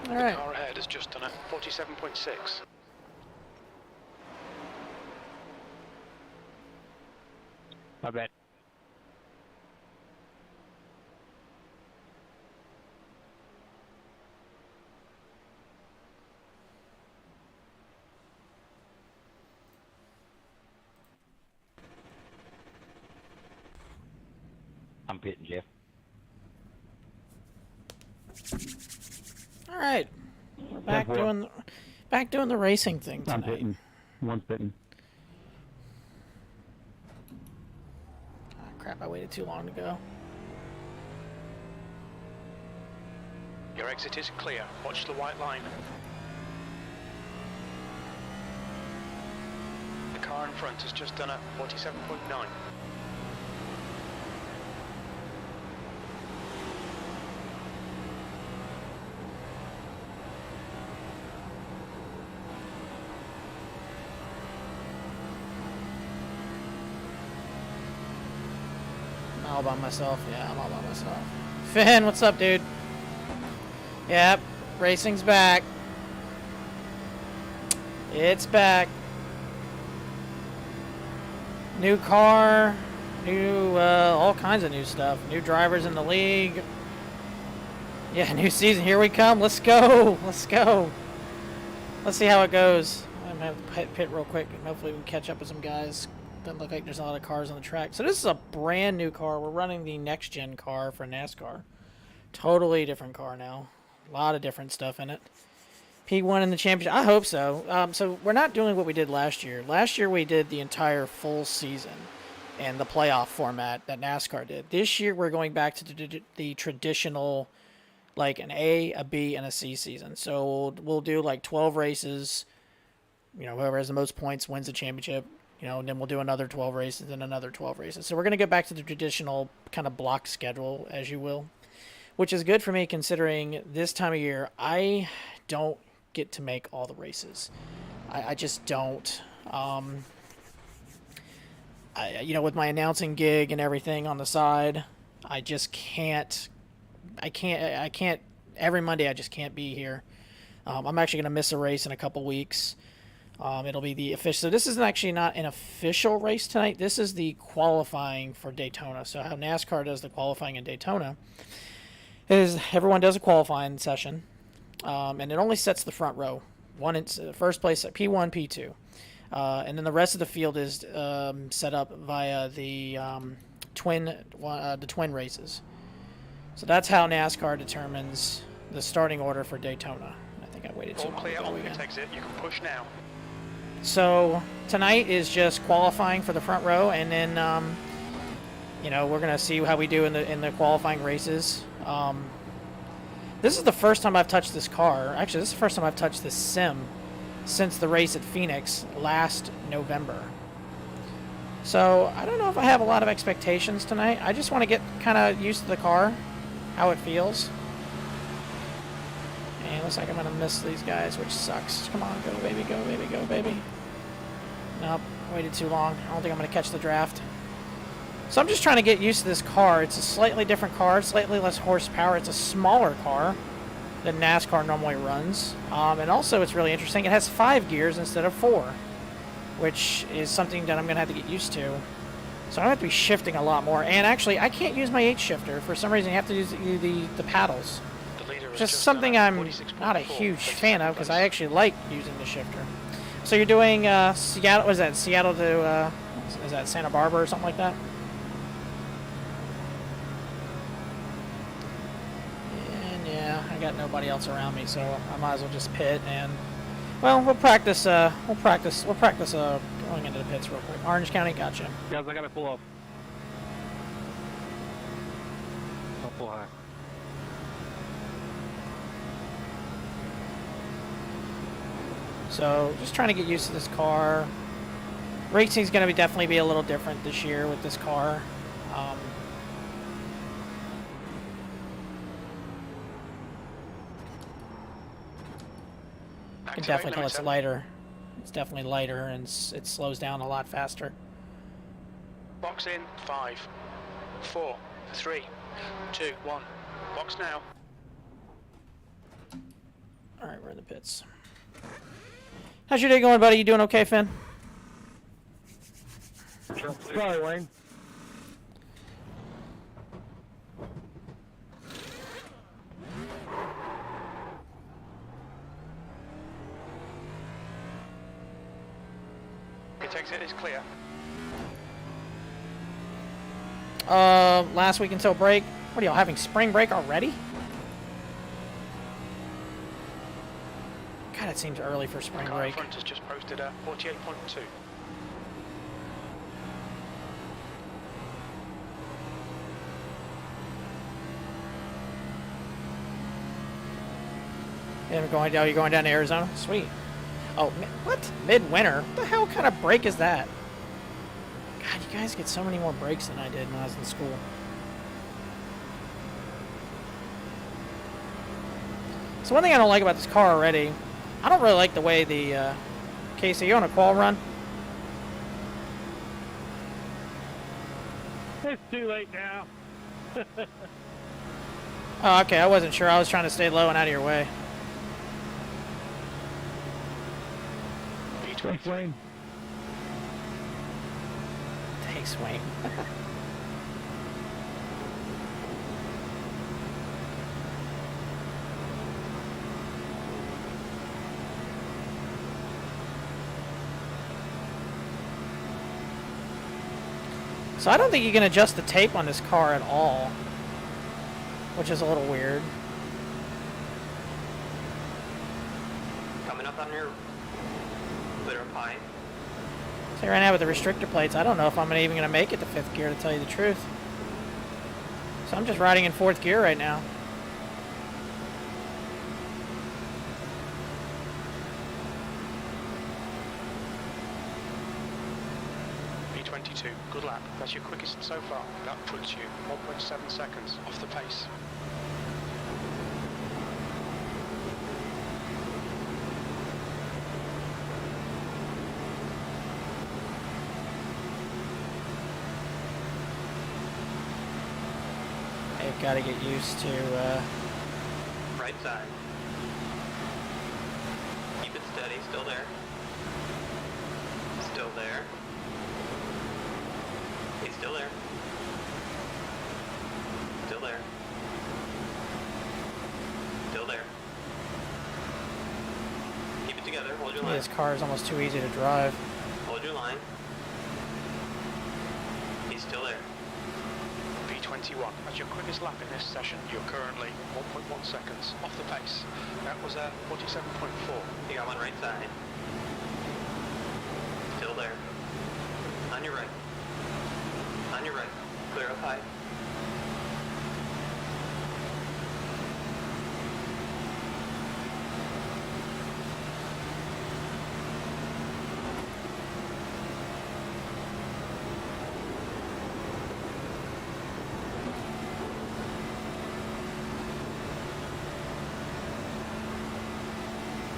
All right. The car ahead has just done a 47.6. My bad. I'm pitting, Jeff. All right. We're back doing the racing thing tonight. I'm pitting. One's pitting. Ah, crap, I waited too long to go. Your exit is clear. Watch the white line. The car in front has just done a 47.9. I'm all by myself. Yeah, I'm all by myself. Finn, what's up, dude? Yep, racing's back. It's back. New car, new, all kinds of new stuff. New drivers in the league. Yeah, new season. Here we come. Let's go. Let's go. Let's see how it goes. I'm going to have to pit real quick, and hopefully we can catch up with some guys. Doesn't look like there's a lot of cars on the track. So this is a brand new car. We're running the next-gen car for NASCAR. Totally different car now. A lot of different stuff in it. P1 in the championship. I hope so. So we're not doing what we did last year. Last year we did the entire full season and the playoff format that NASCAR did. This year we're going back to the traditional, like an A, a B, and a C season. So we'll do like 12 races. You know, whoever has the most points wins the championship. You know, and then we'll do another 12 races and another 12 races. So we're going to go back to the traditional kind of block schedule, as you will, which is good for me considering this time of year I don't get to make all the races. I just don't. You know, with my announcing gig and everything on the side, I just can't. I can't. Every Monday I just can't be here. I'm actually going to miss a race in a couple weeks. It'll be the official. So this is actually not an official race tonight. This is the qualifying for Daytona. So how NASCAR does the qualifying in Daytona is everyone does a qualifying session, and it only sets the front row. First place at P1, P2, and then the rest of the field is set up via the twin races. So that's how NASCAR determines the starting order for Daytona. I think I waited too long. All clear on pit exit. You can push now. So tonight is just qualifying for the front row, and then you know, we're gonna see how we do in the qualifying races. This is the first time I've touched this car. Actually, this is the first time I've touched this sim since the race at Phoenix last November. So I don't know if I have a lot of expectations tonight. I just want to get kind of used to the car, how it feels. And it looks like I'm going to miss these guys, which sucks. Come on, go baby, go baby, go baby. Nope, waited too long. I don't think I'm going to catch the draft. So I'm just trying to get used to this car. It's a slightly different car, slightly less horsepower. It's a smaller car than NASCAR normally runs. And also it's really interesting. It has 5 gears instead of 4, which is something that I'm going to have to get used to. So I'm going to have to be shifting a lot more. And actually, I can't use my H shifter. For some reason, you have to use the paddles. Just something I'm not a huge fan of because I actually like using the shifter. So you're doing Seattle, was that Seattle to, is that Santa Barbara or something like that? And yeah, I got nobody else around me, so I might as well just pit and, well, we'll practice going into the pits real quick. Orange County, gotcha. Guys, I gotta pull off. I'll pull high. So just trying to get used to this car. Racing is going to definitely be a little different this year with this car. You can definitely tell it's lighter. It's definitely lighter and it slows down a lot faster. Box in 5, 4, 3, 2, 1. Box now. All right, we're in the pits. How's your day going, buddy? You doing okay, Finn? Sorry, Wayne. Pit exit is clear. Last week until break. What are y'all having spring break already? God, it seems early for spring Car in break. front has just posted a 48.2. And you're going down to Arizona? Sweet. Oh, what? Midwinter? What the hell kind of break is that? God, you guys get so many more breaks than I did when I was in school. So one thing I don't like about this car already, I don't really like the way the, Casey, you on a qual run? It's too late now. Oh, okay, I wasn't sure. I was trying to stay low and out of your way. Thanks, Wayne. Thanks, Wayne. So I don't think you can adjust the tape on this car at all, which is a little weird. Coming up on your clear up high. So right now with the restrictor plates, I don't know if I'm even going to make it to 5th gear, to tell you the truth. So I'm just riding in 4th gear right now. B22, good lap. That's your quickest so far. That puts you 1.7 seconds off the pace. I've got to get used to, Right side. Keep it steady, still there. Still there. He's still there. Still there. Still there. Keep it together, hold your line. this car is almost too easy to drive. Hold your line. He's still there. B21, that's your quickest lap in this session. You're currently 1.1 seconds off the pace. That was a 47.4. You got one right side. Still there. On your right. On your right. Clear up high.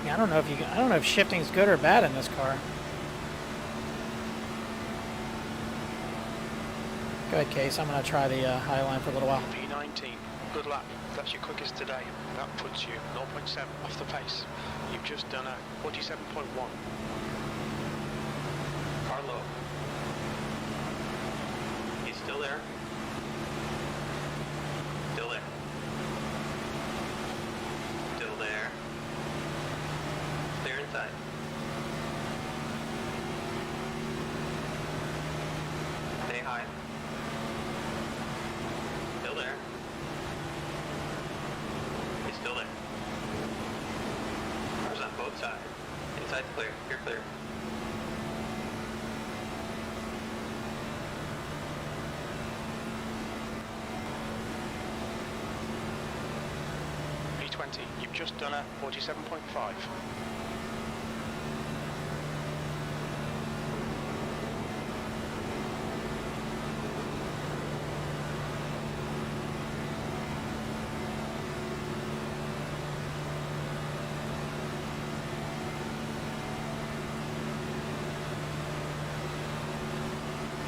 Yeah, I don't know if shifting's good or bad in this car. Go ahead, Case. I'm going to try the high line for a little while. B19, good lap. That's your quickest today. That puts you 0.7 off the pace. You've just done a 47.1. Car low. He's still there. Still there. Still there. Clear inside. Stay high. Still there. He's still there. Cars on both sides. Inside's clear. You're clear. B20, you've just done a 47.5.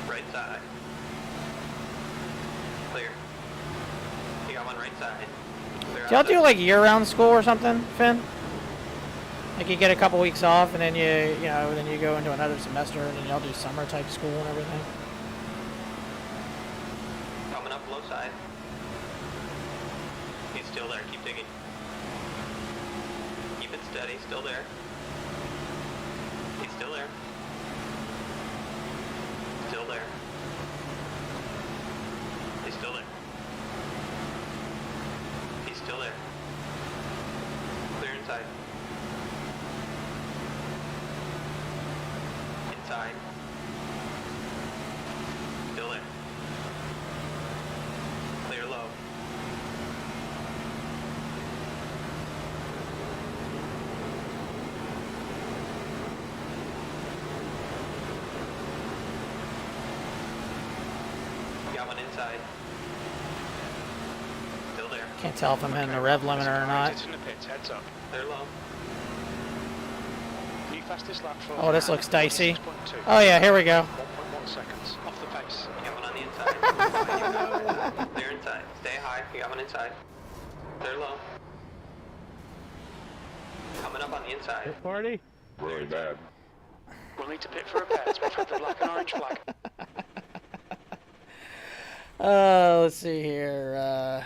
Right side. Clear. You got one right side. Clear Do y'all outside. do like year-round school or something, Finn? Like you get a couple weeks off, and then then you go into another semester, and then y'all do summer type school and everything. Coming up low side. He's still there. Keep digging. Keep it steady. Still there. He's still there. Still there. He's still there. He's still there. Clear inside. Inside. Still there. Clear low. Got one inside. Still there. Can't tell if I'm hitting the rev limiter or not. It's in the pits, heads up. Clear low. New fastest lap for Oh, this looks dicey. 6.2. Oh yeah, here we go. 1.1 seconds off the pace. You got one on the inside. Clear inside. Stay high. You got one inside. Clear low. Coming up on the inside. This party? Really bad. We'll need to pit for repairs. We've had the black and orange flag. Let's see here.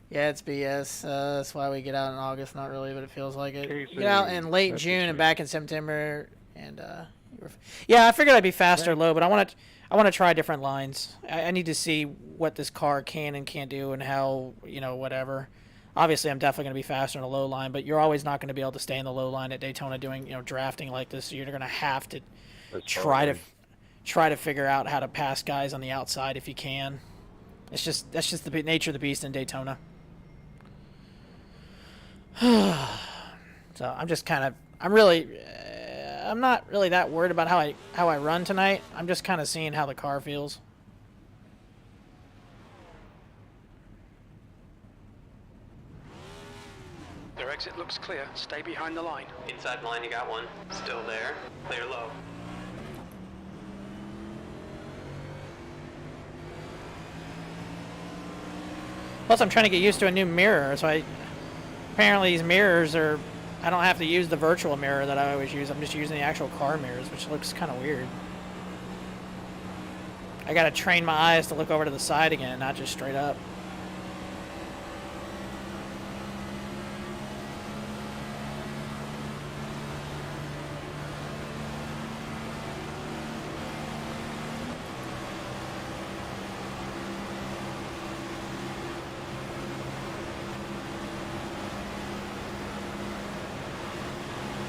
Yeah, it's BS. That's why we get out in August. Not really, but it feels like it. We get out in late June and back in September. And yeah, I figured I'd be faster low, but I want to try different lines. I need to see what this car can and can't do, and how whatever. Obviously, I'm definitely going to be faster in a low line, but you're always not going to be able to stay in the low line at Daytona doing drafting like this. So you're going to have to try to figure out how to pass guys on the outside if you can. That's just the nature of the beast in Daytona. So I'm not really that worried about how I run tonight. I'm just kind of seeing how the car feels. Their exit looks clear. Stay behind the line. Inside line, you got one. Still there. Clear low. Plus, I'm trying to get used to a new mirror, so apparently these mirrors are... I don't have to use the virtual mirror that I always use. I'm just using the actual car mirrors, which looks kind of weird. I gotta train my eyes to look over to the side again, not just straight up.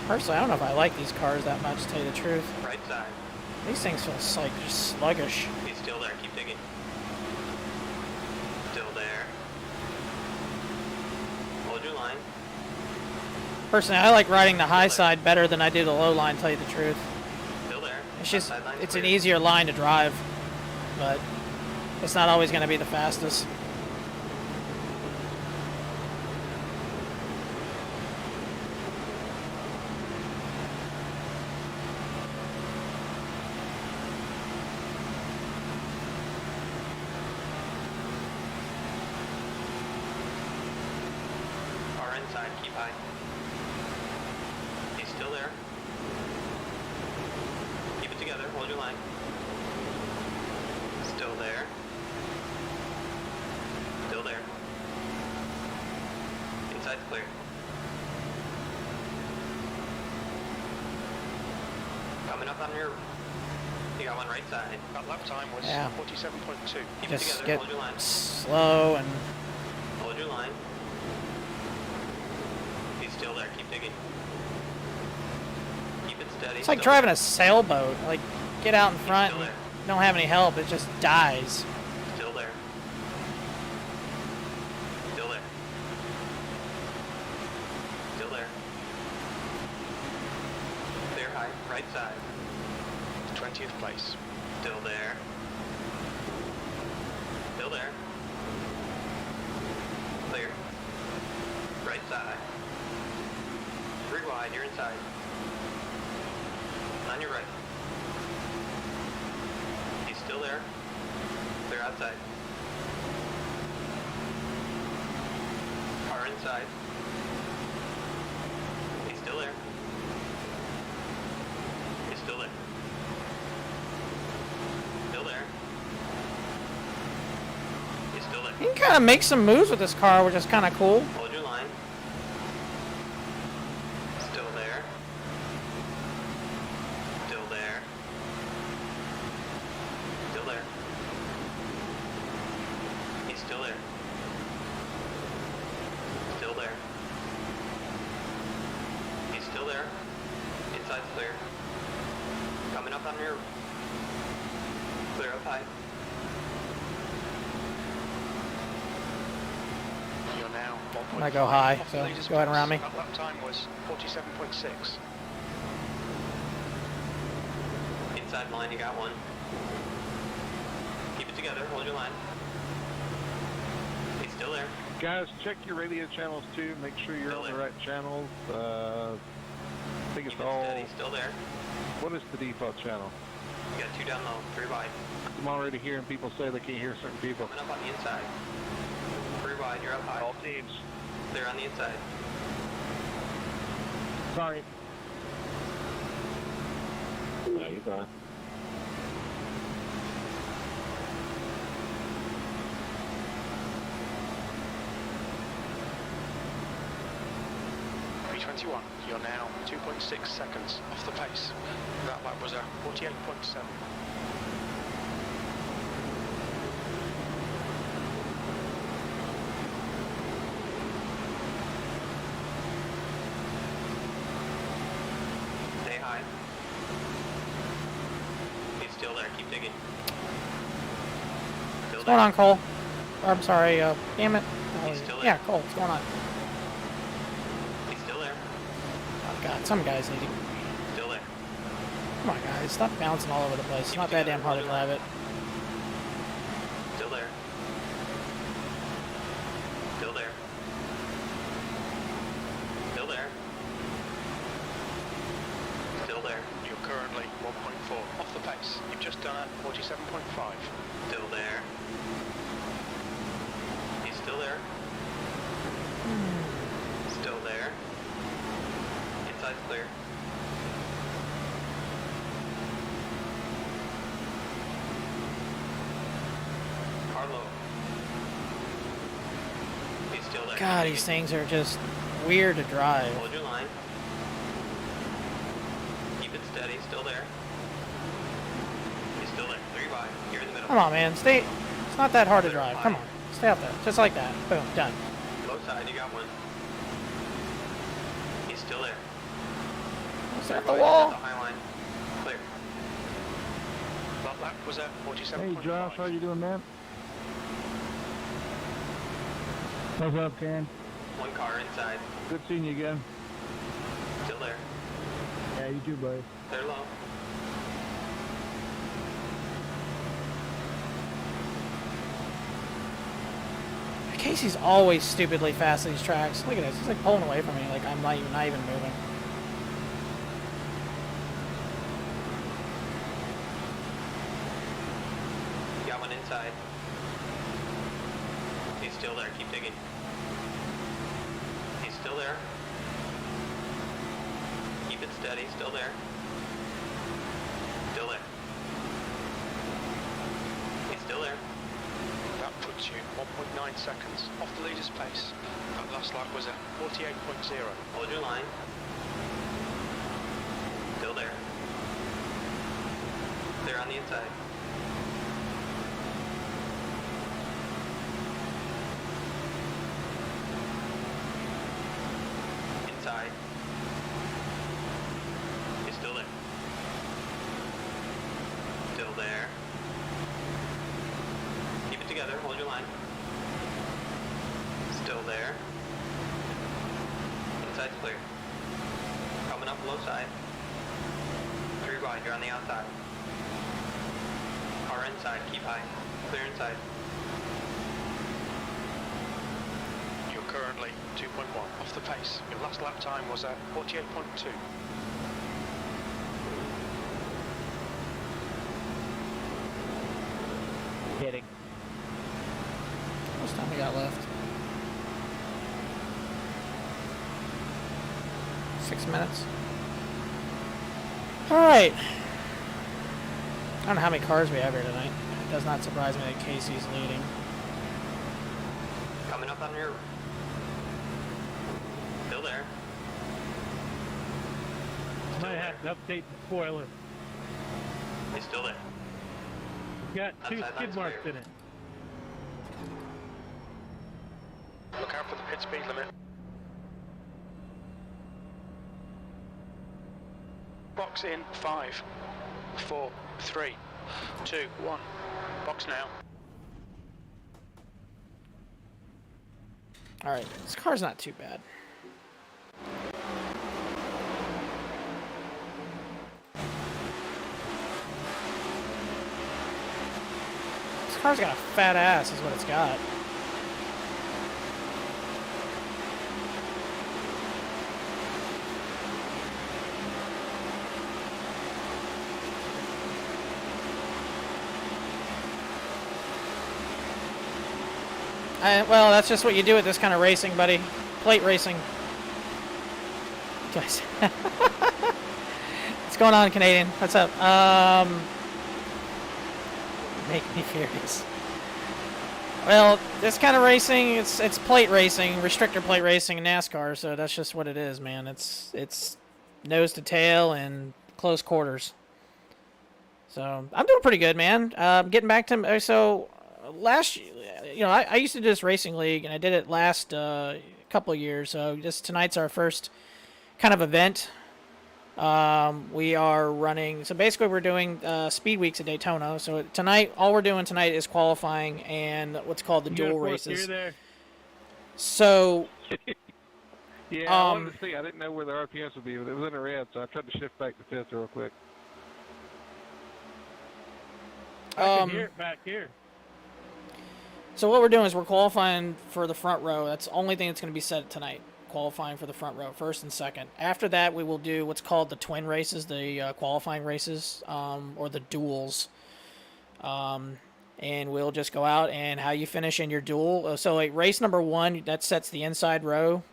Personally, I don't know if I like these cars that much, to tell you the truth. Right side. These things feel like just sluggish. He's still there. Keep digging. Still there. Hold your line. Personally, I like riding the high side better than I do the low line, to tell you the truth. Still there. It's just, Outside line's it's an clear. easier line to drive, but it's not always going to be the fastest. Car inside. Keep high. He's still there. Keep it together. Hold your line. Still there. Still there. Inside's clear. Coming up on your... You got one right side. That lap time was Yeah. 47.2. Keep Just it together. get Hold your line. slow and... Hold your line. He's still there. Keep digging. Keep it steady. It's like Still driving there. a sailboat. Like, get out in front still and there. don't have any help. It just dies. Still there. Still there. Still there. Clear high. Right side. 20th place. Still there. Still there. Clear. Right side. 3 wide, you're inside. On your right. He's still there. Clear outside. Car inside. can kind of make some moves with this car, which is kind of cool. Hold your line. Still there. Still there. Still there. He's still there. Still there. He's still there. Inside's clear. Coming up on your clear up high. You're now I'm gonna go high, off the so leader's go ahead and round me. pace. That lap time was 47.6. Inside line, you got one. Keep it together, hold your line. He's still there. Guys, check your radio channels too. Make sure you're on the right channels. I think it's Keep it all. steady, still there. What is the default channel? You got 2 down low, 3 wide. I'm already hearing people say they can't hear certain people. Coming up on the inside. 3 wide, you're up high. All teams. Clear on the inside. Sorry. No, you're fine. V21, you're now 2.6 seconds off the pace. That lap was a 48.7. Stay high. He's still there, keep digging. Still What's going on, Cole? Or, I'm sorry, damn it. He's still there. Yeah, Cole, what's going on? He's still there. Oh god, some guys need to... Still there. Come on, guys, stop bouncing all over the place. It's not that damn hard to drive it. Still there. Still there. Still there. Still there. You're currently 1.4 off the pace. You've just done a 47.5. Still there. He's still there. Still there. Inside's clear. Carlo. He's still there. God, these things are just weird to drive. Hold your line. Keep it steady. Still there. He's still there. 3 wide. You're in the middle. Come on, man, stay... It's not that hard to drive. Come on, stay out there. Just like that. Boom, done. Low side, you got one. He's still there. Stay at the Right, wall. at the high line. Clear. That lap was a 47.5. Hey Josh, how you doing, man? What's up, Ken? 1 car inside. Good seeing you again. Still there. Yeah, you too, buddy. They're low. Casey's always stupidly fast at these tracks. Look at this. He's like pulling away from me. Like I'm not even moving. You got one inside. He's still there. Keep digging. He's still there. Keep it steady. Still there. Still there. He's still there. That puts you 1.9 seconds off the leader's pace. That last lap was a 48.0. Hold your line. Still there. They're on the inside. Inside. He's still there. Still there. Keep it together. Hold your line. Still there. Inside's clear. Coming up low side. 3 wide. You're on the outside. Car inside. Keep high. Clear inside. You're currently 2.1 off the pace. Your last lap time was a 48.2. Kidding. How much time we got left? 6 minutes. Alright. I don't know how many cars we have here tonight. It does not surprise me that Casey's leading. Coming up on your... Still there. Might have to update the spoiler. He's still there. Got two Outside skid line's marks clear. in it. Look out for the pit speed limit. Box in 5, 4, 3, 2, 1. Box now. All right, this car's not too bad. This car's got a fat ass, is what it's got. Well, that's just what you do with this kind of racing, buddy. Plate racing. Guys. What's going on, Canadian? What's up? Make me furious. Well, this kind of racing, it's plate racing, restrictor plate racing in NASCAR, so that's just what it is, man. It's nose to tail and close quarters. So, I'm doing pretty good, man. Getting back to... So, last... You know, I used to do this racing league, and I did it last couple of years. So tonight's our first kind of event. We are running. So basically, we're doing Speedweeks at Daytona. So tonight, all we're doing tonight is qualifying and what's called the duel races. There. So. Yeah, I wanted to see. I didn't know where the RPMs would be, but it was in the red, so I tried to shift back to fifth real quick. I can hear it back here. So what we're doing is we're qualifying for the front row. That's the only thing that's going to be set tonight. Qualifying for the front row, first and second. After that, we will do what's called the twin races, the qualifying races, or the duels. And we'll just go out and how you finish in your duel. So like race number 1, that sets the inside row.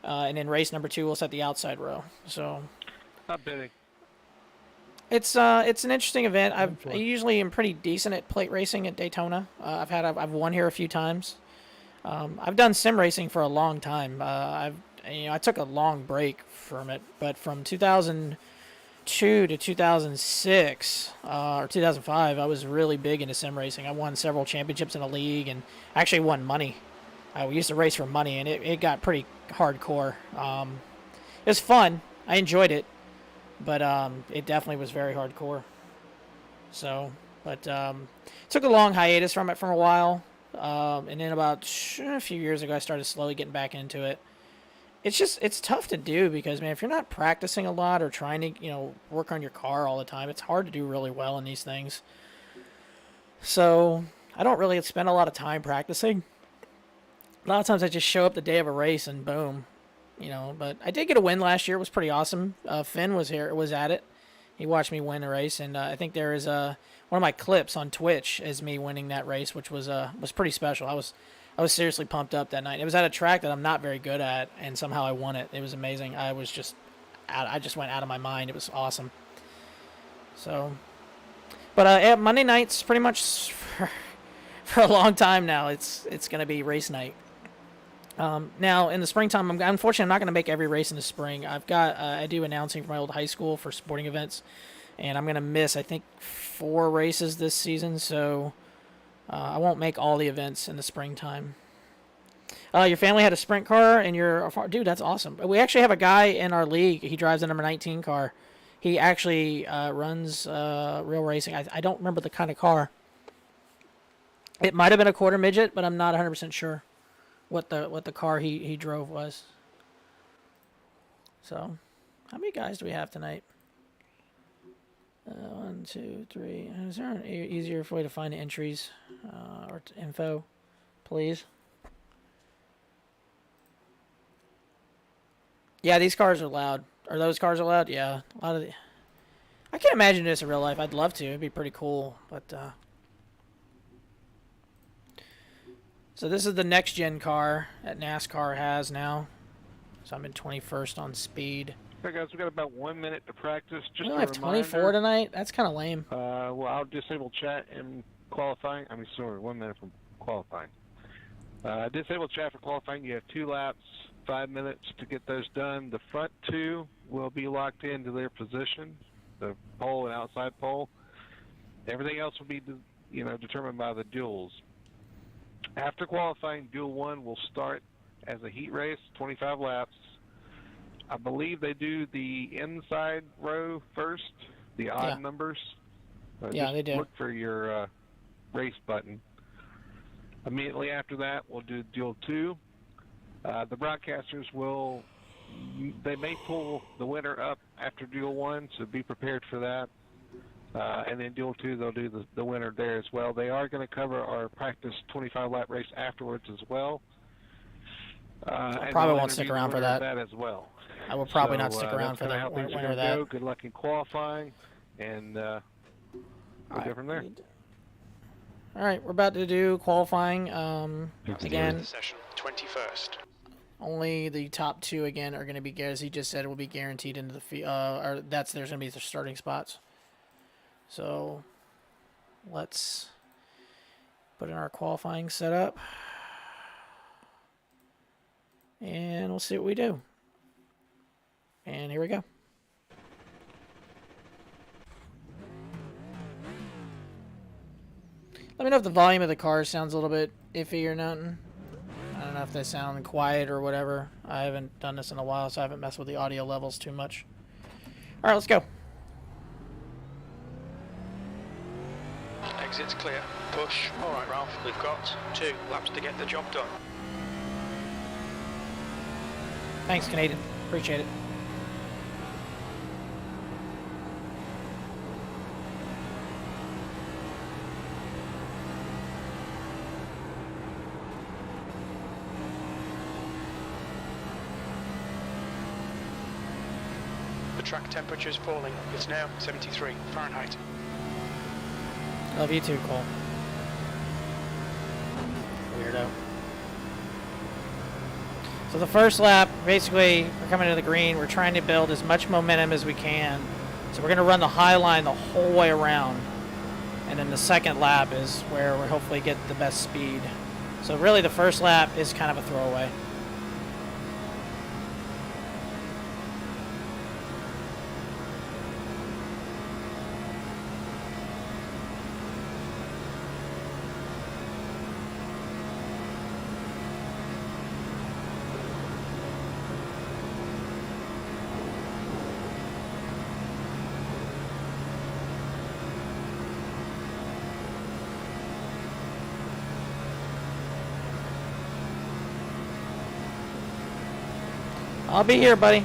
And then race number 2 will set the outside row. So Not bidding. it's an interesting event. I usually am pretty decent at plate racing at Daytona. I've won here a few times. I've done sim racing for a long time. I took a long break from it, but from 2002 to 2006 or 2005, I was really big into sim racing. I won several championships in a league and actually won money. We used to race for money, and it got pretty hardcore. It was fun. I enjoyed it. But it definitely was very hardcore. So, but took a long hiatus from it for a while. And then about a few years ago, I started slowly getting back into it. It's tough to do because, man, if you're not practicing a lot or trying to, work on your car all the time, it's hard to do really well in these things. So, I don't really spend a lot of time practicing. A lot of times I just show up the day of a race and boom. But I did get a win last year. It was pretty awesome. Finn was at it. He watched me win a race, and I think there is one of my clips on Twitch is me winning that race, which was pretty special. I was seriously pumped up that night. It was at a track that I'm not very good at, and somehow I won it. It was amazing. I just went out of my mind. It was awesome. So, but Monday nights pretty much for a long time now. It's going to be race night. Now in the springtime, unfortunately, I'm not going to make every race in the spring. I do announcing for my old high school for sporting events, and I'm going to miss, I think, 4 races this season, so I won't make all the events in the springtime. Your family had a sprint car, and dude, that's awesome. We actually have a guy in our league. He drives a number 19 car. He actually runs real racing. I don't remember the kind of car. It might have been a quarter midget, but I'm not 100% sure what the car he drove was. So, how many guys do we have tonight? 1, 2, 3. Is there an easier way to find the entries or info, please? Yeah, these cars are loud. Are those cars are loud? Yeah, a lot of the. I can't imagine this in real life. I'd love to. It'd be pretty cool, but. So this is the next gen car that NASCAR has now. So I'm in 21st on speed. Okay, guys, we got about 1 minute to practice. Just We only have 24 tonight. That's kind of lame. Well, I'll disable chat and qualifying. 1 minute from qualifying. Disabled traffic qualifying, you have 2 laps, 5 minutes to get those done. The front 2 will be locked into their position, the pole and outside pole. Everything else will be, determined by the duels. After qualifying, Duel 1 will start as a heat race, 25 laps. I believe they do the inside row first, the odd numbers. Yeah, they do. Look for your race button. Immediately after that, we'll do Duel 2. The broadcasters they may pull the winner up after Duel 1, so be prepared for that. And then Duel 2, they'll do the winner there as well. They are going to cover our practice 25-lap race afterwards as well. I probably won't stick around for that. As well. I will probably not stick around for the winner of that. Go. Good luck in qualifying, and we'll go from there. All right, we're about to do qualifying. Again, The session, 21st. only the top 2 again are going to be, as he just said, will be guaranteed into the field. There's going to be the starting spots. So let's put in our qualifying setup, and we'll see what we do. And here we go. Let me know if the volume of the car sounds a little bit iffy or nothing. I don't know if they sound quiet or whatever. I haven't done this in a while, so I haven't messed with the audio levels too much. All right, let's go. Exit's clear. Push. All right, Ralph. We've got 2 laps to get the job done. Thanks, Canadian. Appreciate it. The track temperature is falling. It's now 73 Fahrenheit. Love you too, Cole. Weirdo. So the first lap, basically, we're coming to the green. We're trying to build as much momentum as we can. So we're going to run the high line the whole way around. And then the second lap is where we'll hopefully get the best speed. So really the first lap is kind of a throwaway. I'll be here, buddy.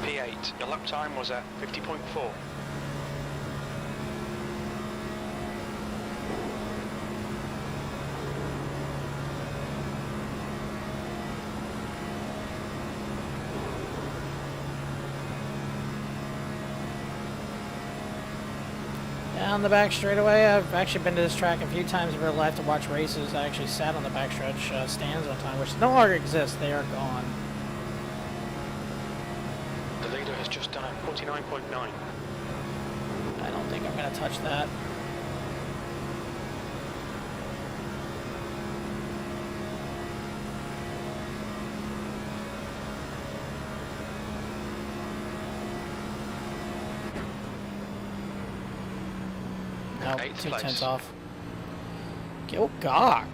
P8. Your lap time was at 50.4. Down the back straightaway. I've actually been to this track a few times in real life to watch races. I actually sat on the backstretch stands one time, which no longer exist. They are gone. The leader has just done a 49.9. I don't think I'm going to touch that. Nope, 2/10 off. Gil Gok.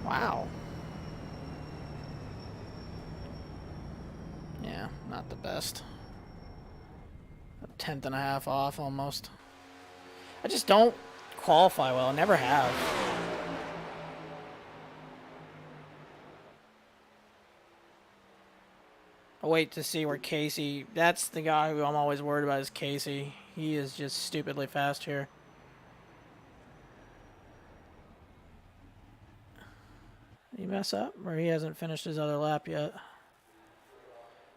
Wow. Yeah, not the best. A 10.5 off almost. I just don't qualify well. I never have. I'll wait to see where Casey... That's the guy who I'm always worried about is Casey. He is just stupidly fast here. Did he mess up? Or he hasn't finished his other lap yet?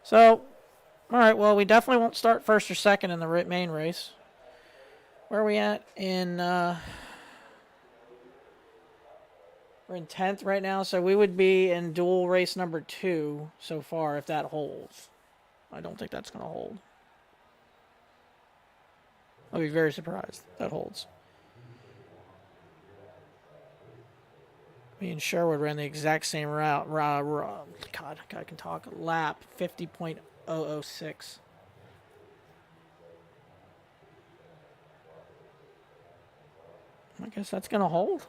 So, all right, well, we definitely won't start first or second in the main race. Where are we at in... we're in 10th right now, so we would be in duel race number 2 so far if that holds. I don't think that's going to hold. I'll be very surprised if that holds. Me and Sherwood ran the exact same route. God, I can talk. Lap 50.006. I guess that's going to hold.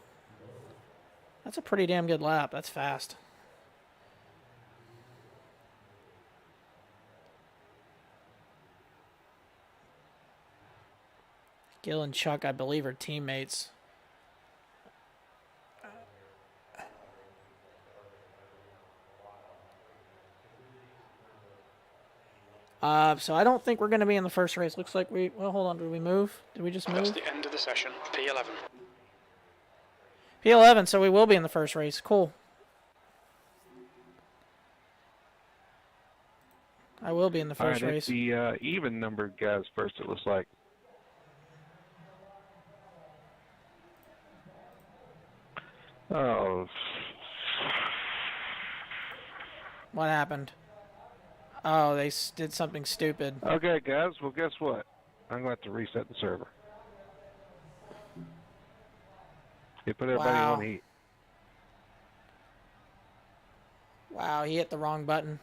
That's a pretty damn good lap. That's fast. Gil and Chuck, I believe, are teammates. So I don't think we're going to be in the first race. Looks like we... Well, hold on. Did we move? Did we just move? That's the end of the session. P11. P11, so we will be in the first race. Cool. I will be in the first race. It's the even numbered guys first, it looks like. Oh. What happened? Oh, they did something stupid. Okay, guys. Well, guess what? I'm going to have to reset the server. You put everybody Wow. on heat. Wow, he hit the wrong button.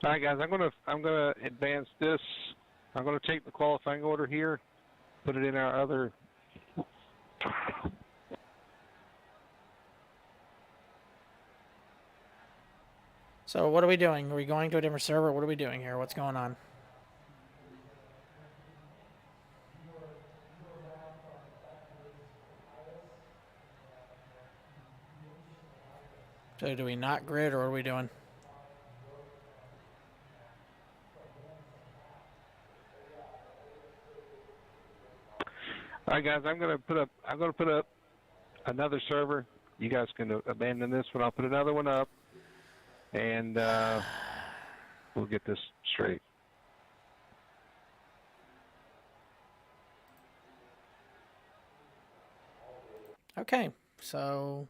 All right, guys. I'm gonna advance this. I'm gonna take the qualifying order here, put it in our other. So what are we doing? Are we going to a different server? What are we doing here? What's going on? So do we not grid, or what are we doing? All right, guys. I'm gonna put up another server. You guys can abandon this one. I'll put another one up, and we'll get this straight. Okay, so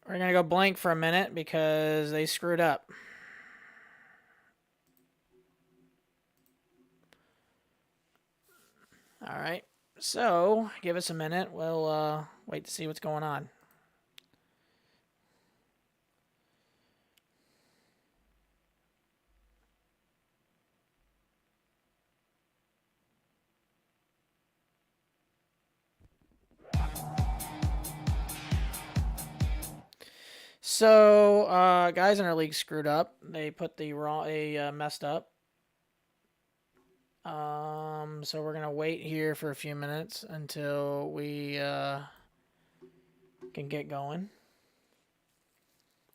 we're going to go blank for a minute because they screwed up. All right, so give us a minute. We'll wait to see what's going on. So, guys in our league screwed up. They put the wrong, they messed up. So we're gonna wait here for a few minutes until we can get going.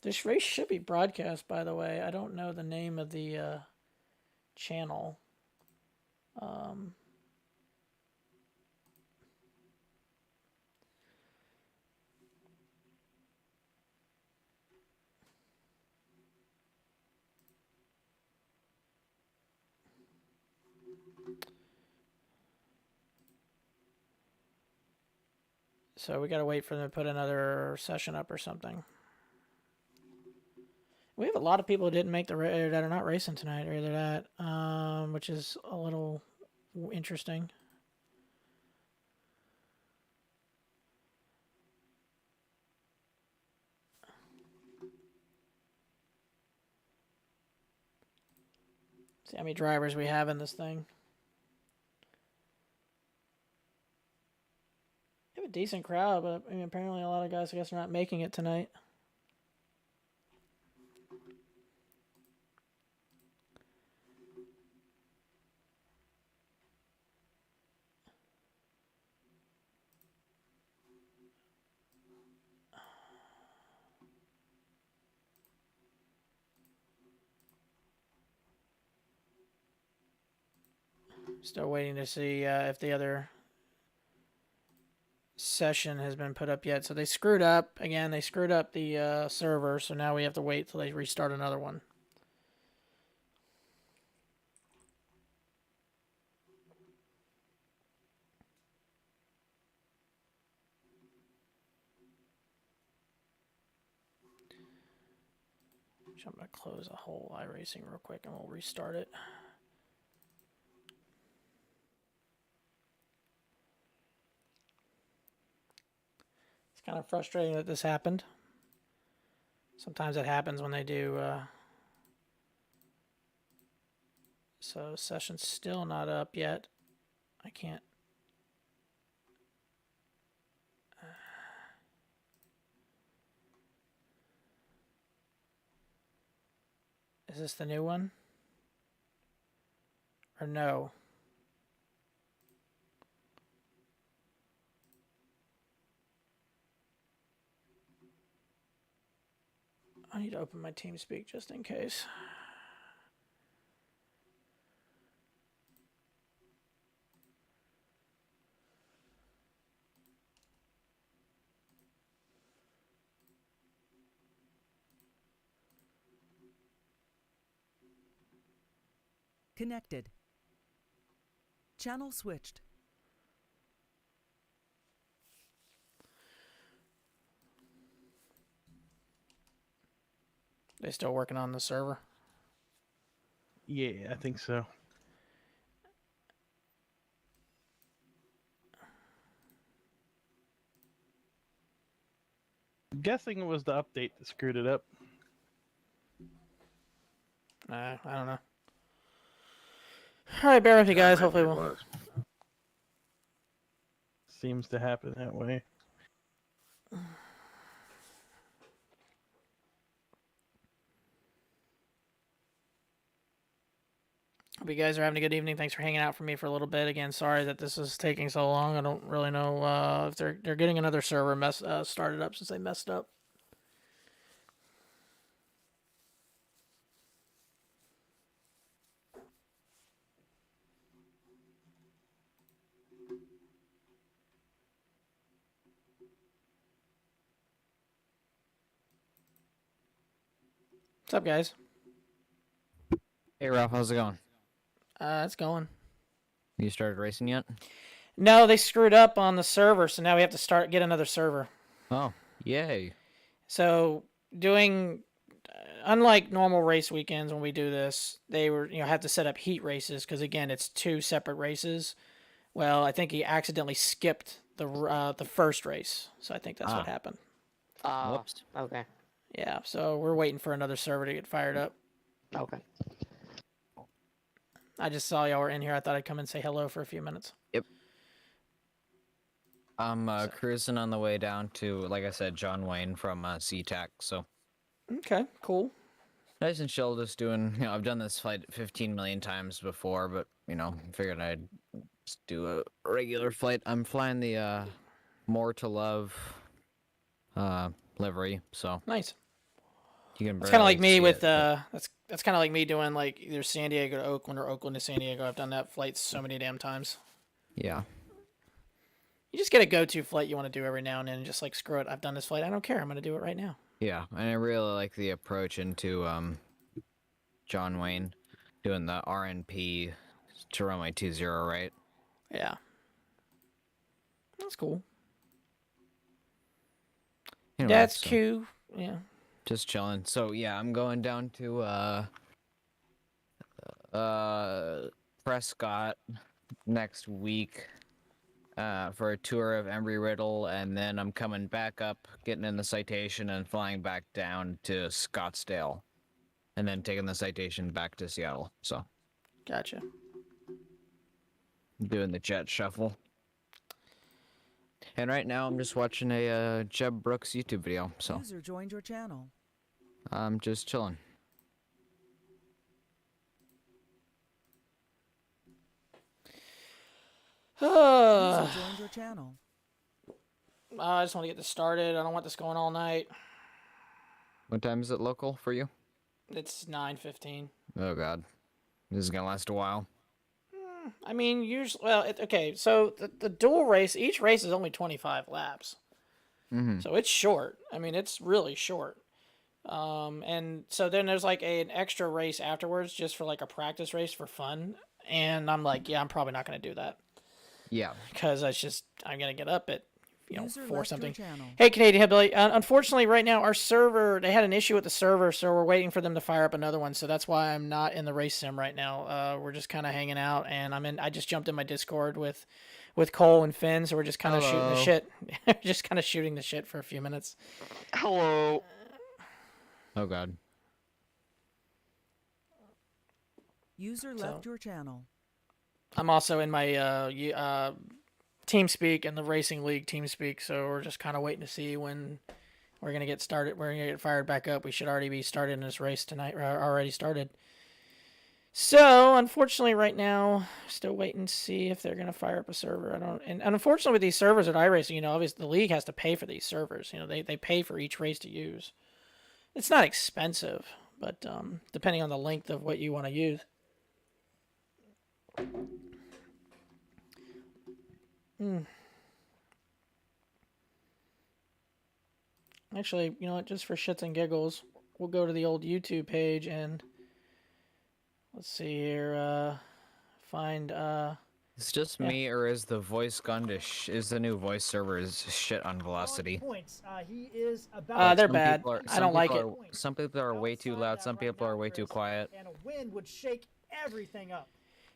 This race should be broadcast, by the way. I don't know the name of the channel. So we gotta wait for them to put another session up or something. We have a lot of people who didn't make the that are not racing tonight, or either that, which is a little interesting. See how many drivers we have in this thing. We have a decent crowd, but I mean, apparently a lot of guys, I guess, are not making it tonight. Still waiting to see if the other session has been put up yet. So they screwed up. Again, they screwed up the server, so now we have to wait till they restart another one. I'm going to close a whole iRacing real quick and we'll restart it. It's kind of frustrating that this happened. Sometimes it happens when they do. So session's still not up yet. I can't. Is this the new one? Or no? I need to open my TeamSpeak just in case. Connected. Channel switched. They still working on the server? Yeah, I think so. I'm guessing it was the update that screwed it up. I don't know. All right, bear with me, guys. Hopefully we'll... Seems to happen that way. Hope you guys are having a good evening. Thanks for hanging out for me for a little bit. Again, sorry that this is taking so long. I don't really know if they're getting another server started up since they messed up. What's up, guys? Hey, Ralph, how's it going? It's going. You started racing yet? No, they screwed up on the server, so now we have to get another server. Oh, yay. So doing, unlike normal race weekends when we do this, they were have to set up heat races because again it's two separate races. Well, I think he accidentally skipped the first race, so I think that's what happened. Whoops. Okay. Yeah, so we're waiting for another server to get fired up. Okay. I just saw y'all were in here. I thought I'd come and say hello for a few minutes. Yep. I'm cruising on the way down to, like I said, John Wayne from SeaTac, so. Okay, cool. Nice and chill, just doing, I've done this flight 15 million times before, but, figured I'd just do a regular flight. I'm flying the More to Love livery, so. Nice. You can It's kind of like me with but... that's kind of like me doing like either San Diego to Oakland or Oakland to San Diego. I've done that flight so many damn times. Yeah. You just get a go-to flight you want to do every now and then, and just like screw it. I've done this flight. I don't care. I'm gonna do it right now. Yeah, and I really like the approach into John Wayne doing the RNP to runway 20, right? Yeah. That's cool. Anyway, That's so cool. Yeah. just chilling. So yeah, I'm going down to Prescott next week for a tour of Embry-Riddle, and then I'm coming back up, getting in the citation, and flying back down to Scottsdale, and then taking the citation back to Seattle. So Gotcha. doing the jet shuffle. And right now I'm just watching a Jeb Brooks YouTube video, so User joined your channel. I'm just chilling. User joined your channel. I just want to get this started. I don't want this going all night. What time is it local for you? It's 9:15. Oh god. This is gonna last a while. I mean, usually, well, okay, so the dual race, each race is only 25 laps. Mm-hmm. So it's short. I mean, it's really short. And so then there's like an extra race afterwards just for like a practice race for fun. And I'm like, yeah, I'm probably not going to do that. Yeah. Because I'm going to get up at, User 4 left your something. channel. Hey, Canadian Hillbilly. Unfortunately, right now, our server, they had an issue with the server, so we're waiting for them to fire up another one. So that's why I'm not in the race sim right now. We're just kind of hanging out, and I just jumped in my Discord with Cole and Finn, so we're just kind of shooting the Hello. shit. Just kind of shooting the shit for a few minutes. Hello. Oh God. User left your channel. I'm also in my TeamSpeak and the Racing League TeamSpeak, so we're just kind of waiting to see when we're going to get started. We're going to get fired back up. We should already be started in this race tonight, or already started. So, unfortunately, right now, still waiting to see if they're going to fire up a server. And unfortunately, with these servers at iRacing, obviously the league has to pay for these servers. They pay for each race to use. It's not expensive, but depending on the length of what you want to use. Actually, you know what? Just for shits and giggles, we'll go to the old YouTube page and let's see here. Find. It's just me, or is the voice gun to is the new voice server is shit on velocity? Points. He is about They're Some bad. people are- I don't like it. Some people are way too loud. Some people are way too quiet. And a wind would shake everything up.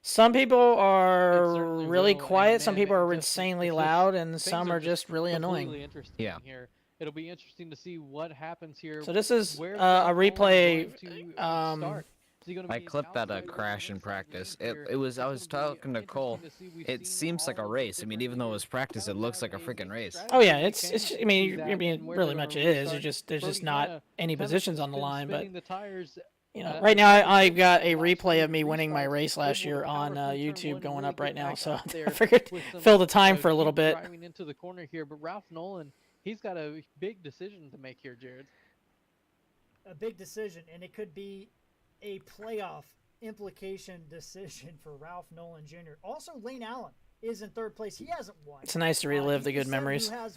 Some people It are certainly really will, and quiet. Some man, people are just- insanely it's just- loud, and things some are just really completely annoying. interesting Yeah. here. It'll be interesting to see what happens here. So this is Where's a Ralph Nolan replay. going to, start? Is he gonna I be clipped that outside crash lane, in inside practice. lane here? I was It's gonna be talking to Cole. interesting to see. We've It seen seems like a all the race. I mean, different even though it was leaders practice, it come looks out like a and freaking the race. Oh yeah, strategy it's. came I mean, to that you're being and where really they're much gonna it is. restart. There's just Brody not Hanna any kind of positions on the been line, but. spinning the tires, Right now, I've got a last replay few of me winning my restarts, race last able to year power on through turn YouTube one, going really up right get now, back so out I there figured with some, fill the time for a deep little bit. driving into the corner here, but Ralph Nolan, he's got a big decision to make here, Jared. A big decision, and it could be a playoff implication decision for Ralph Nolan Jr. Also, Lane Allen is in third place. He hasn't won. It's nice to relive the He's good the memories. Who has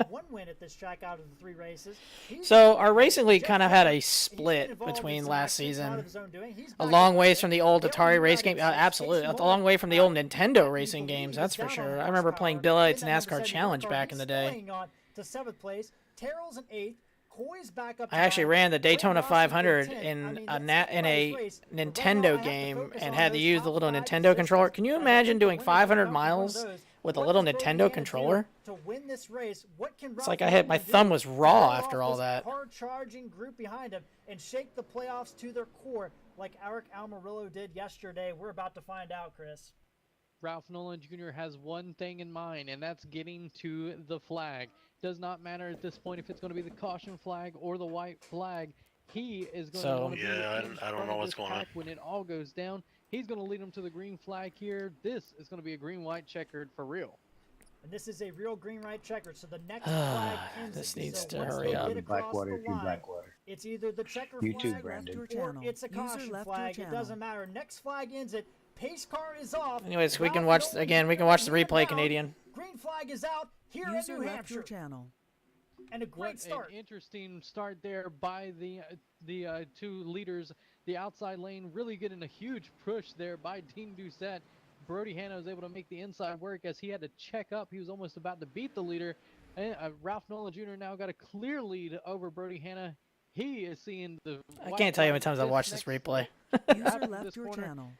one win at this track out of the 3 races. So our racing league Jeff kind of had a Gordon, he's been split involved in between some last accidents, not season. of his own doing. He's A back long up ways there. from the old Dale Atari race United game. says Absolutely. Casey A long way from the old Mullen, Nintendo he racing believes games, is that's for down on sure. I remember playing horsepower. Bill In Elliot's that number NASCAR 74 Challenge car, back he's in the day. flying on to 7th place. Terrell's in 8th. Coy's back up. I actually ran the Daytona 500 in in a Nintendo game and had to use the little Nintendo controller. Can you imagine doing 500 miles with a little Nintendo controller? To win this race, what can It's like I had my thumb was raw after all that. Hard-charging group behind him and shake the playoffs to their core like Eric Almirillo did yesterday. We're about to find out, Chris. Ralph Nolan Jr. has one thing in mind, and that's getting to the flag. Does not matter at this point if it's going to be the caution flag or the white flag. He is going to want to be in I don't front know of what's this going pack on. when it all goes down. He's going to lead them to the green flag here. This is going to be a green-white checkered for real. And this is a real green-right checker, so the next flag ends This it. needs So to once hurry they up. get across Blackwater, the line, Blackwater. it's either the checker You too, flag Brandon. or it's a caution flag. It doesn't matter. Next flag ends it. Pace car is off. Anyways, we can Ralph watch Nolan again. We can Jr. watch the hand replay, down. Canadian. Green flag is out here User in New left Hampshire. your channel. And a great start. An interesting start there by the 2 leaders. The outside lane really getting a huge push there by Dean Doucette. Brody Hanna was able to make the inside work as he had to check up. He was almost about to beat the leader. And Ralph Nolan Jr. now got a clear lead over Brody Hanna. He is seeing the. I can't tell you how many times I've watched this replay. User After left this your corner, channel.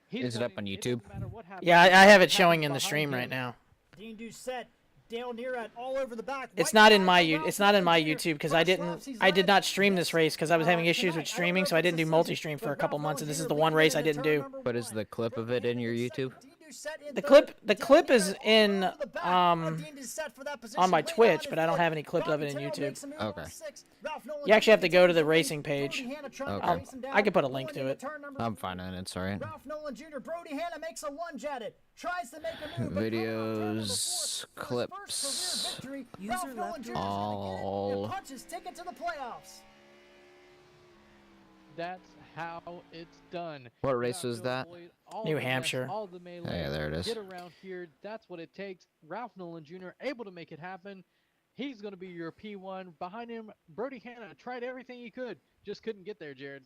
He's Is it up winning. on It YouTube? doesn't matter what happens. Yeah, I have it What showing in the happens stream behind right him. now. Dean Doucette, Dale Nearad all over the back. It's White not in flag my for Ralph it's not in my Nolan Jr. YouTube because First I laps, did he's not led stream this race because I was having issues tonight. with I don't streaming, know so if I it's didn't do decision, multi-stream for but a couple Ralph months, and Nolan this is Jr. the one race I leading didn't into do. turn number But is 1. the clip of Brody it in your Hanna YouTube? second, Dean Doucette in The third. clip Dale is Nearad all in over the back of Dean Doucette for that position. on my Lane Twitch, on but is I don't fifth. have any clips of it in Bobby Terrell YouTube. makes a move Okay. on 6th. Ralph Nolan You actually have Jr. to go to the continues racing lead. page. Brody Hanna trying to Okay. chase him down. I could put a link Going to into it. turn number I'm 4. fine, it's alright. Ralph Nolan Jr. Brody Hanna makes a lunge at it. Tries to make a move. but Videos, for his clips, first career victory, User Ralph left Nolan Jr. your is all- gonna get it and punches ticket to the playoffs. That's how it's done. What You race have was to that? avoid all New the mess, Hampshire. all the melee. Yeah, there it is. Get around here. That's what it takes. Ralph Nolan Jr. able to make it happen. He's going to be your P1. Behind him, Brody Hanna tried everything he could. Just couldn't get there, Jared.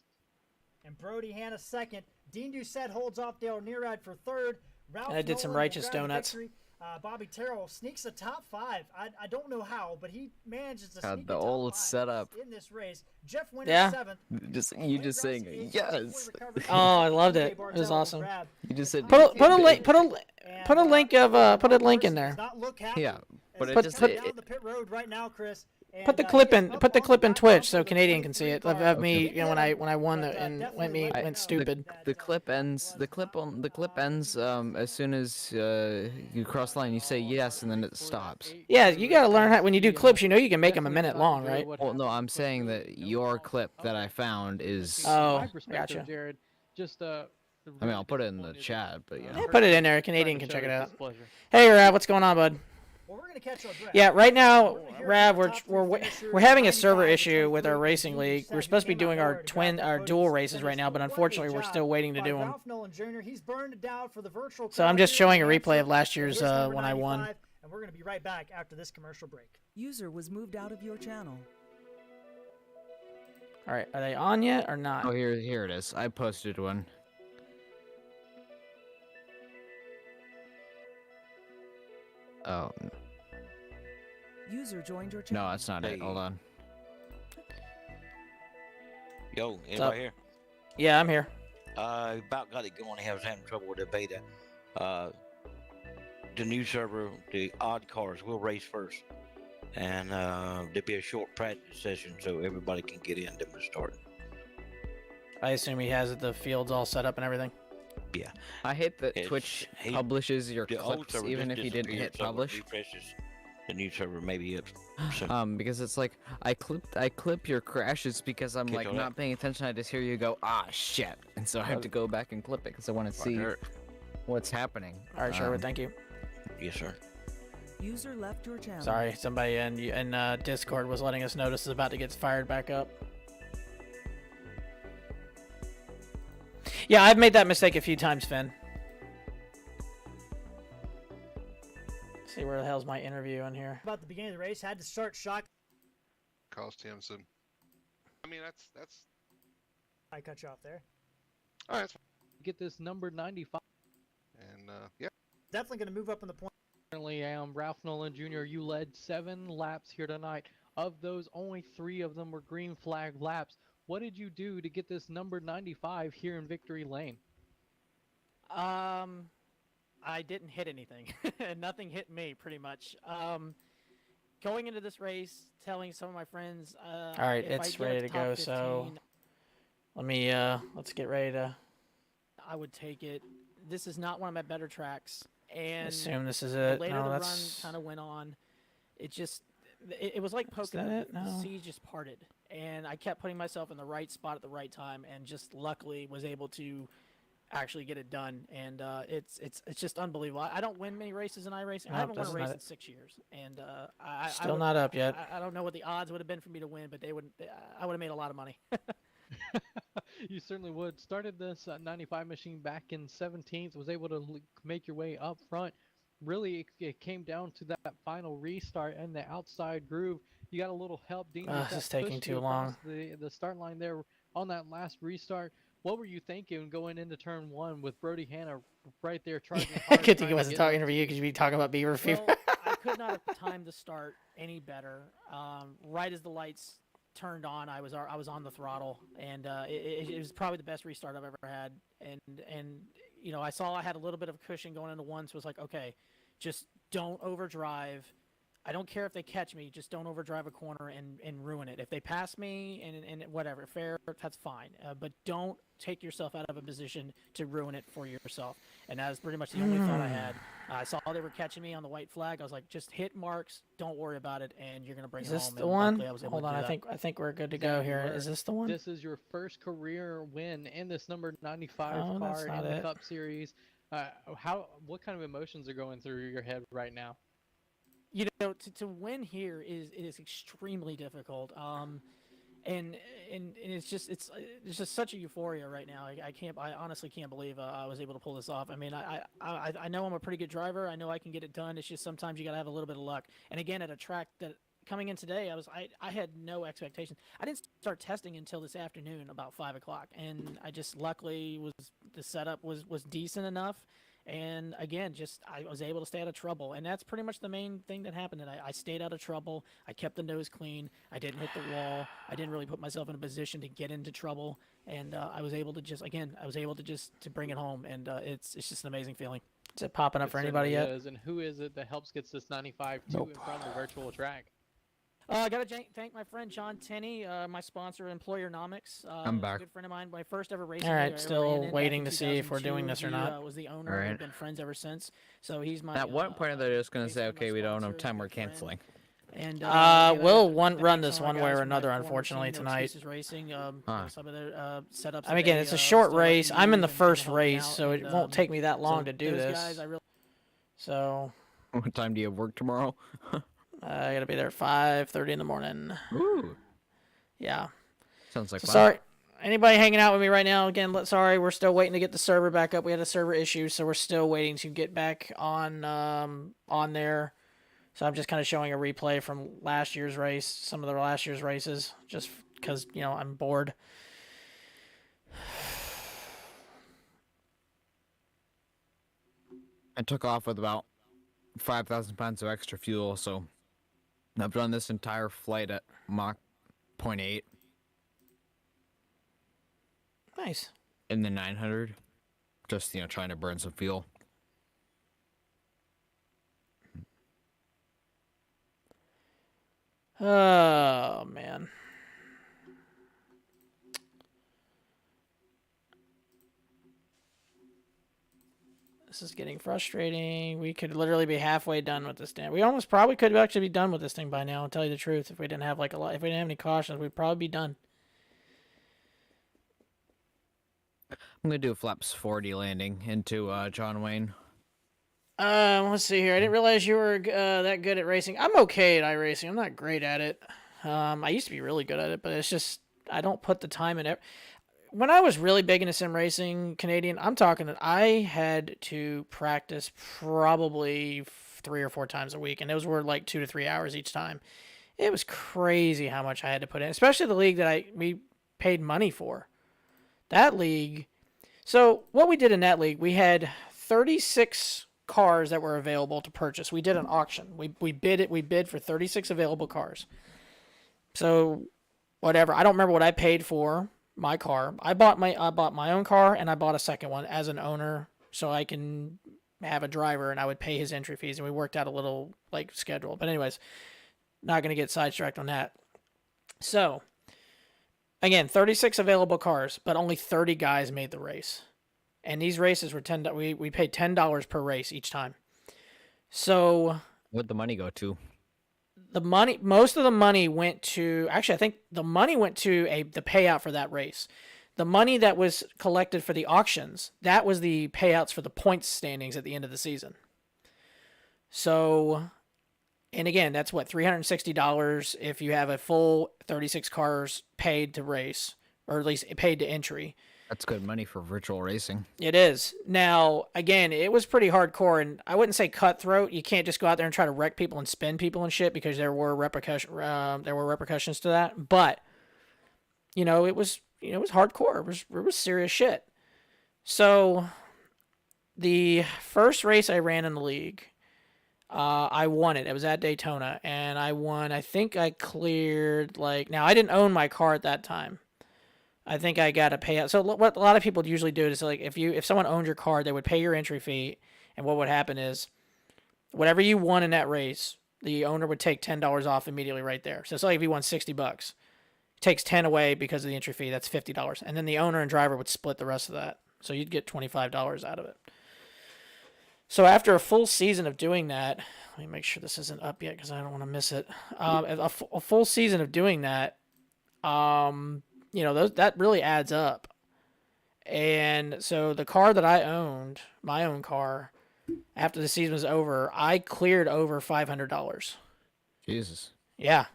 And Brody Hanna second. Dean Doucette holds off Dale Nearride for third. Ralph And I did some Nolan will righteous grab the donuts. victory. Bobby Terrell sneaks a top 5. I don't know how, but he manages to God, sneak the a top old 5 setup. in this race. Jeff Winter Yeah. 7th. You just saying yes. Oh, I loved it. It was awesome. You just said Put a link in there. Yeah, but it Put- just put- it, the pit road right now, Chris. Put the clip in. Put the clip in Twitch so Canadian can see it. Of me, you know, when I won the and went stupid. the clip ends. The clip ends as soon as you cross the line. You say yes, and then it stops. Yeah, you gotta learn how. When you do clips, you know you can make them a minute long, right? Well, no, I'm saying that your clip that I found is. Oh, My perspective, gotcha. Jared, just I mean, I'll put it in the chat, but you know. Yeah, put it in there. Canadian can check it out. Hey, Rav, what's going on, bud? Well, we're gonna catch our breath. Yeah, right now, Rav, we're having a server issue with our racing league. We're supposed to be doing our dual races right now, but unfortunately, we're still waiting to do them. Ralph Nolan Jr. He's burned it down for the virtual. So I'm just crowd showing a here. replay of last year's Here's number when I won. 95, and we're gonna be right back after this commercial break. User was moved out of your channel. All right, are they on yet or not? Oh, here it is. I posted one. Oh User joined your channel. no, that's not it. Hold on. Yo, up? anybody here? Yeah, I'm here. About got it going. I was having trouble with the beta. The new server, the odd cars will race first, and there'll be a short practice session so everybody can get in. Then we'll start. I assume he has the fields all set up and everything. Yeah. I hate that It's- Twitch he- publishes your The old clips server even just if you didn't disappeared, hit so it publish. refreshes. The new server may be up soon. Because it's like I clip your crashes because I'm Kick like on not it. paying attention. I just hear you go shit, and so I have to go back and clip it because I want to see what's happening. All right, Sherwood, thank you. Yes, sir. User left your channel. Sorry, somebody in Discord was letting us know this is about to get fired back up. Yeah, I've made that mistake a few times, Finn. Let's see where the hell's my interview in here? About the beginning of the race, had to start shock. Carlos Timpson. I mean, that's. I cut you off there. All right. Get this number 95. And yeah. Definitely going to move up in the point. Currently, Ralph Nolan Jr. You led 7 laps here tonight. Of those, only 3 of them were green flag laps. What did you do to get this number 95 here in Victory Lane? I didn't hit anything. Nothing hit me, pretty much. Going into this race, telling some of my friends. All right, it's ready to go. 15, so let me let's get ready to. I would take it. This is not one of my better tracks, and assume this is it. Later No, the that's... run kind of went on. It just it was like poking that the it? No. seas just parted, and I kept putting myself in the right spot at the right time, and just luckily was able to actually get it done. And it's just unbelievable. I don't win many races in iRacing. I haven't won a race in 6 years, and I Still would- not up yet. I don't know what the odds would have been for me to win, but I would have made a lot of money. You certainly would. Started this 95 machine back in 17th, was able to make your way up front. Really, it came down to that final restart and the outside groove. You got a little help. Dean, This is taking too long. The start line there on that last restart. What were you thinking going into turn 1 with Brody Hanna right there charging hard? Good thing he wasn't talking for you because you'd be talking about beaver fever. Well, I could not have timed the start any better. Right as the lights turned on, I was on the throttle, and it was probably the best restart I've ever had. And you know, I saw I had a little bit of cushion going into one, so it was like, okay, just don't overdrive. I don't care if they catch me, just don't overdrive a corner and ruin it. If they pass me and whatever, fair, that's fine. But don't take yourself out of a position to ruin it for yourself. And that was pretty much the only thought I had. I saw they were catching me on the white flag. I was like, just hit marks, don't worry about it, and you're gonna bring Is it this home. the And one? luckily I was able Hold to on, do that. I think we're good to go here. Is this the one? This is your first career win in this number 95 Oh, that's car not in the it. Cup Series. What kind of emotions are going through your head right now? You know, to win here is extremely difficult. and it's just such a euphoria right now. I honestly can't believe I was able to pull this off. I mean, I know I'm a pretty good driver. I know I can get it done. It's just sometimes you gotta have a little bit of luck. And again, at a track that coming in today, I had no expectations. I didn't start testing until this afternoon about 5 o'clock, and I just luckily the setup was decent enough. And again, I was able to stay out of trouble, and that's pretty much the main thing that happened tonight. I stayed out of trouble. I kept the nose clean. I didn't hit the wall. I didn't really put myself in a position to get into trouble, and I was able to to bring it home, and it's just an amazing feeling. Is it popping up for anybody yet? And who is it that helps gets this 95 to and from the virtual track? I gotta thank my friend John Tenney, my sponsor, Employernomics. I'm back. A good friend of mine. My first ever racing. All right, I still ran in waiting back to in see if we're doing 2002. this or He, not. was the owner. All right. We've been friends ever since. So he's my. At what point are they just going to say, basically okay, my we don't have sponsor, time, we're good friend. canceling? And We'll the run next this one one of way guys or from my another, former unfortunately, team, No tonight. Excuses Racing. Some of their setups. I mean, again, that it's they, a short still let me race. I'm in the use and first help me race, out, so it and, won't take me that long so to do those this. guys, I really So What time do you have work tomorrow? I gotta be there at 5:30 in the morning. Ooh, Yeah. sounds like So fun. sorry, anybody hanging out with me right now? Again, sorry, we're still waiting to get the server back up. We had a server issue, so we're still waiting to get back on there. So I'm just kind of showing a replay from last year's race, some of the last year's races, just because I'm bored. I took off with about 5,000 pounds of extra fuel, so I've done this entire flight at Mach 0.8 Nice. in the 900. Just, trying to burn some fuel. Oh man. This is getting frustrating. We could literally be halfway done with this thing. We almost probably could actually be done with this thing by now, to tell you the truth. If we didn't have if we didn't have any cautions, we'd probably be done. I'm going to do a flaps 40 landing into John Wayne. Let's see here. I didn't realize you were that good at racing. I'm okay at iRacing. I'm not great at it. I used to be really good at it, but it's just I don't put the time in it. When I was really big into sim racing, Canadian, I'm talking that I had to practice probably 3 or 4 times a week, and those were like 2 to 3 hours each time. It was crazy how much I had to put in, especially the league that we paid money for. That league. So what we did in that league, we had 36 cars that were available to purchase. We did an auction. We bid for 36 available cars. So whatever. I don't remember what I paid for my car. I bought my own car, and I bought a second one as an owner so I can have a driver, and I would pay his entry fees, and we worked out a little schedule. But anyways, not going to get sidetracked on that. So again, 36 available cars, but only 30 guys made the race. And these races were we paid $10 per race each time. So What'd the money go to? most of the money went to, actually I think the money went to the payout for that race. The money that was collected for the auctions, that was the payouts for the points standings at the end of the season. So, and again, that's what, $360 if you have a full 36 cars paid to race, or at least paid to entry. That's good money for virtual racing. It is. Now, again, it was pretty hardcore, and I wouldn't say cutthroat. You can't just go out there and try to wreck people and spin people and shit, because there were repercussions to that. But it was hardcore. It was serious shit. So the first race I ran in the league, I won it. It was at Daytona, and I won. I think I cleared now I didn't own my car at that time. I think I got a payout. So what a lot of people usually do is if someone owned your car, they would pay your entry fee, and what would happen is whatever you won in that race, the owner would take $10 off immediately right there. So it's like if you won $60, takes 10 away because of the entry fee. That's $50, and then the owner and driver would split the rest of that. So you'd get $25 out of it. So after a full season of doing that, let me make sure this isn't up yet because I don't want to miss it. A full season of doing that, that really adds up. And so the car that I owned, my own car, after the season was over, I cleared over $500. Jesus. Yeah.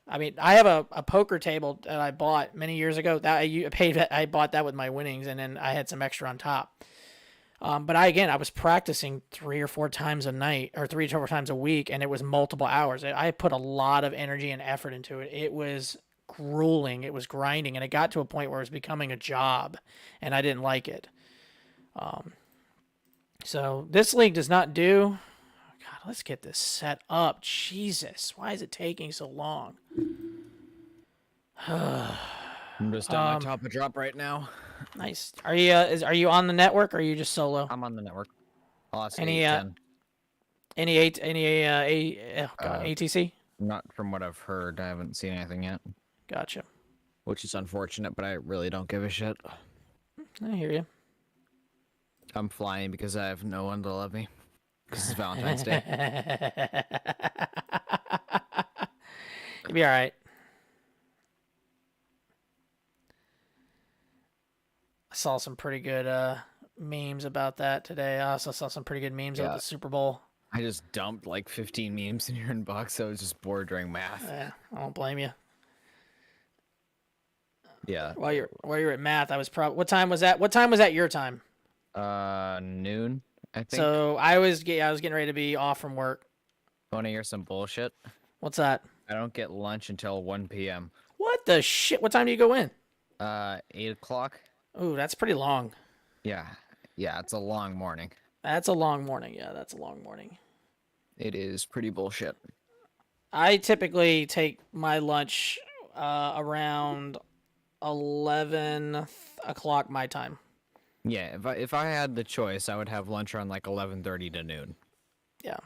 I mean, I have a poker table that I bought many years ago. That I bought that with my winnings, and then I had some extra on top. But I was practicing 3 or 4 times a night, or 3 or 4 times a week, and it was multiple hours. I put a lot of energy and effort into it. It was grueling. It was grinding, and it got to a point where it was becoming a job, and I didn't like it. So this league does not do. God, let's get this set up. Jesus, why is it taking so long? I'm just on my top of drop right now. Nice. Are you on the network or are you just solo? I'm on the network. I'll ask Any 8, 10. ATC? Not from what I've heard. I haven't seen anything yet. Gotcha. Which is unfortunate, but I really don't give a shit. I hear you. I'm flying because I have no one to love me. Because it's Valentine's Day. You'll be all right. I saw some pretty good memes about that today. I also saw some pretty good memes about the Super Bowl. I just dumped like 15 memes in your inbox. So I was just bored during math. Yeah, I don't blame you. Yeah. While you're at math, I was What time was that? What time was that your time? Noon, I think. So I was getting ready to be off from work. Want to hear some bullshit? What's that? I don't get lunch until 1 p.m. What the shit? What time do you go in? 8 o'clock. Ooh, that's pretty long. Yeah, it's a long morning. That's a long morning. Yeah, that's a long morning. It is pretty bullshit. I typically take my lunch around 11 o'clock my time. Yeah, if I had the choice, I would have lunch around like 11:30 to noon. Yeah.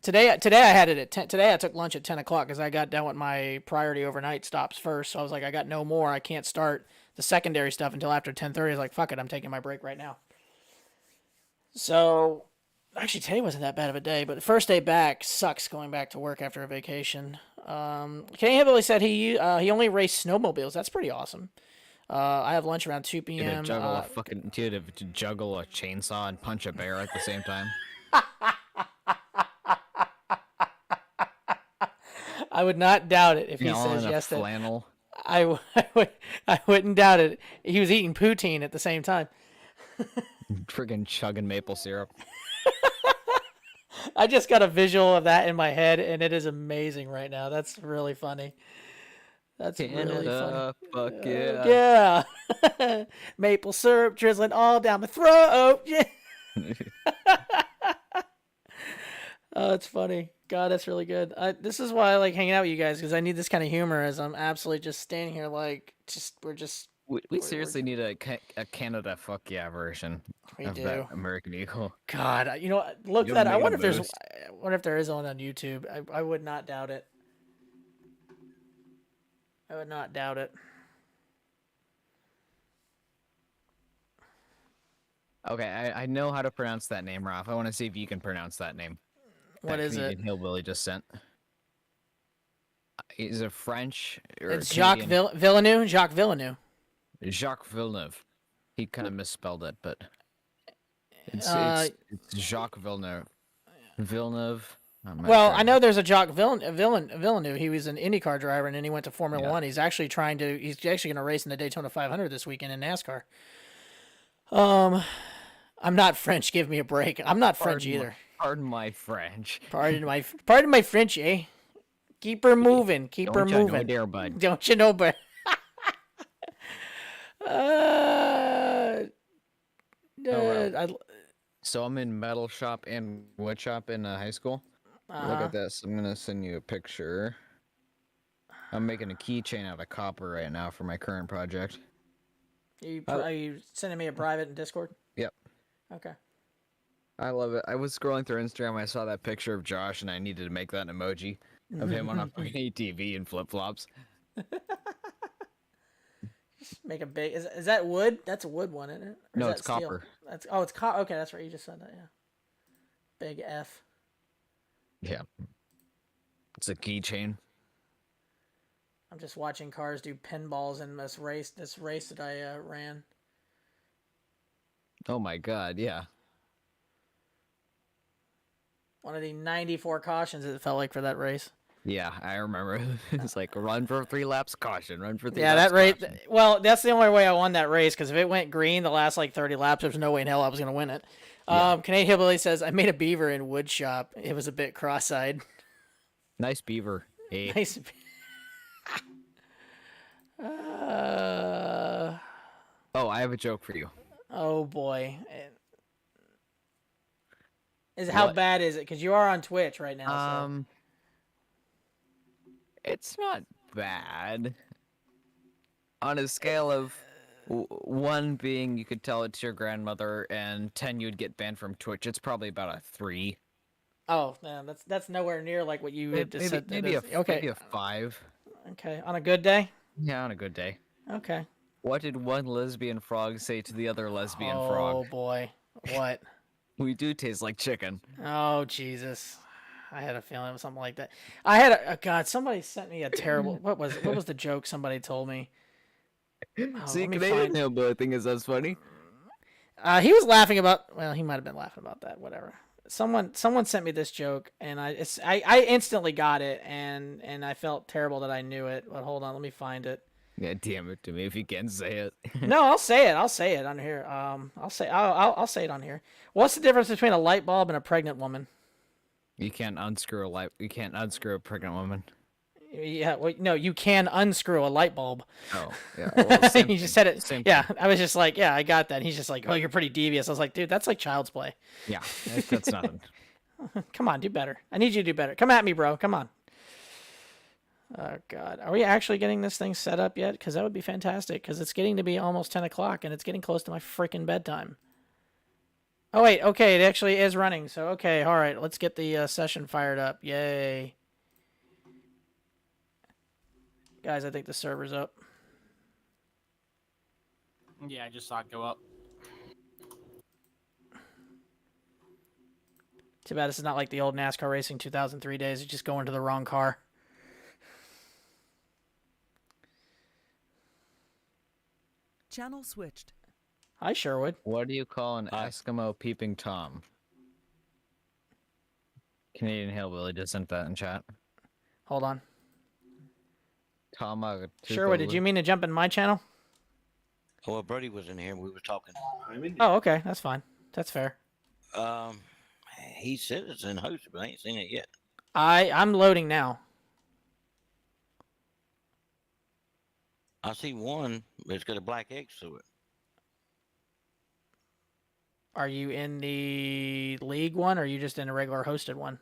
Today I had it at 10. Today I took lunch at 10 o'clock because I got done with my priority overnight stops first. So I was like, I got no more. I can't start the secondary stuff until after 10:30. I was like, fuck it, I'm taking my break right now. So, actually today wasn't that bad of a day, but the first day back sucks going back to work after a vacation. Kenny Hillbilly said he only raced snowmobiles. That's pretty awesome. I have lunch around 2 p.m. To juggle a chainsaw and punch a bear at the same time. I would not doubt it if he says yes to flannel. I wouldn't doubt it. He was eating poutine at the same time. Friggin' chugging maple syrup. I just got a visual of that in my head, and it is amazing right now. That's really funny. That's really funny. Fuck yeah. Yeah. Maple syrup drizzling all down my throat. Yeah. Oh, it's funny. God, that's really good. This is why I like hanging out with you guys, because I need this kind of humor as I'm absolutely just standing here like, We seriously need a Canada fuck yeah version of that American Eagle. God, you know, look that. I wonder if there is one on YouTube. I would not doubt it. I would not doubt it. Okay, I know how to pronounce that name, Ralph. I want to see if you can pronounce that name. What is it? Hillbilly just sent. Is it French? It's Jacques Villeneuve. Jacques Villeneuve. Jacques Villeneuve. He kind of misspelled it, but it's Jacques Villeneuve. Villeneuve. Well, I know there's a Jacques Villeneuve. He was an IndyCar driver, and then he went to Formula One. He's actually going to race in the Daytona 500 this weekend in NASCAR. I'm not French. Give me a break. I'm not French either. Pardon my French. Pardon my French, eh? Keep her moving. Keep her moving. Don't you know, dear bud? Don't you know, bud? So I'm in metal shop and wood shop in high school. Look at this. I'm gonna send you a picture. I'm making a keychain out of copper right now for my current project. Are you sending me a private in Discord? Yep. Okay. I love it. I was scrolling through Instagram. I saw that picture of Josh, and I needed to make that emoji of him on a ATV and flip flops. Make a big. Is that wood? That's a wood one, isn't it? No, it's copper. It's copper. Okay, that's right. You just said that. Yeah. Big F. Yeah. It's a keychain. I'm just watching cars do pinballs in this race that I ran. Oh my god, yeah. One of the 94 cautions it felt like for that race. Yeah, I remember. It's like run for 3 laps, caution. Run for 3 Yeah, laps. that race. Caution. Well, that's the only way I won that race because if it went green the last like 30 laps, there's no way in hell I was gonna win it. Yeah. Canadian Hillbilly says I made a beaver in wood shop. It was a bit cross-eyed. Nice beaver. Hey. Nice. Oh, I have a joke for you. Oh boy. How What? bad is it? Because you are on Twitch right now. So. It's not bad. On a scale of 1 being you could tell it to your grandmother, and 10 you'd get banned from Twitch, it's probably about a 3. Oh, man, that's nowhere near like what you had just said. Maybe okay. a 5. Okay, on a good day. Yeah, on a good day. Okay. What did one lesbian frog say to the other lesbian frog? Oh boy, what? We do taste like chicken. Oh Jesus, I had a feeling it was something like that. I had God. Somebody sent me a terrible. What was the joke somebody told me? See, Canadian Hillbilly thing is that's funny. He was laughing about. Well, he might have been laughing about that. Whatever. Someone sent me this joke, and I instantly got it, and I felt terrible that I knew it. But hold on, let me find it. Yeah, damn it to me if you can say it. No, I'll say it. I'll say it on here. I'll say it on here. What's the difference between a light bulb and a pregnant woman? You can't unscrew a pregnant woman. Yeah, well, no, you can unscrew a light bulb. Oh, yeah. Well, He just said it. Yeah, I was just like, yeah, I got that. And he's just like, oh, you're pretty devious. I was like, dude, that's like child's play. Yeah, that's nothing. Come on, do better. I need you to do better. Come at me, bro. Come on. Oh, God. Are we actually getting this thing set up yet? Because that would be fantastic. Because it's getting to be almost 10 o'clock, and it's getting close to my freaking bedtime. Oh, wait. Okay, it actually is running. So, okay, all right. Let's get the session fired up. Yay. Guys, I think the server's up. Yeah, I just saw it go up. Too bad this is not like the old NASCAR Racing 2003 days. You just go into the wrong car. Channel switched. Hi, Sherwood. What do you call an Eskimo peeping Tom? Canadian Hillbilly just sent that in chat. Hold on. Tom. Sherwood, did you mean to jump in my channel? Oh, well, Brody was in here and we were talking. Oh, okay. That's fine. That's fair. He said it's in host, but I ain't seen it yet. I'm loading now. I see one, but it's got a black X to it. Are you in the league one, or are you just in a regular hosted one?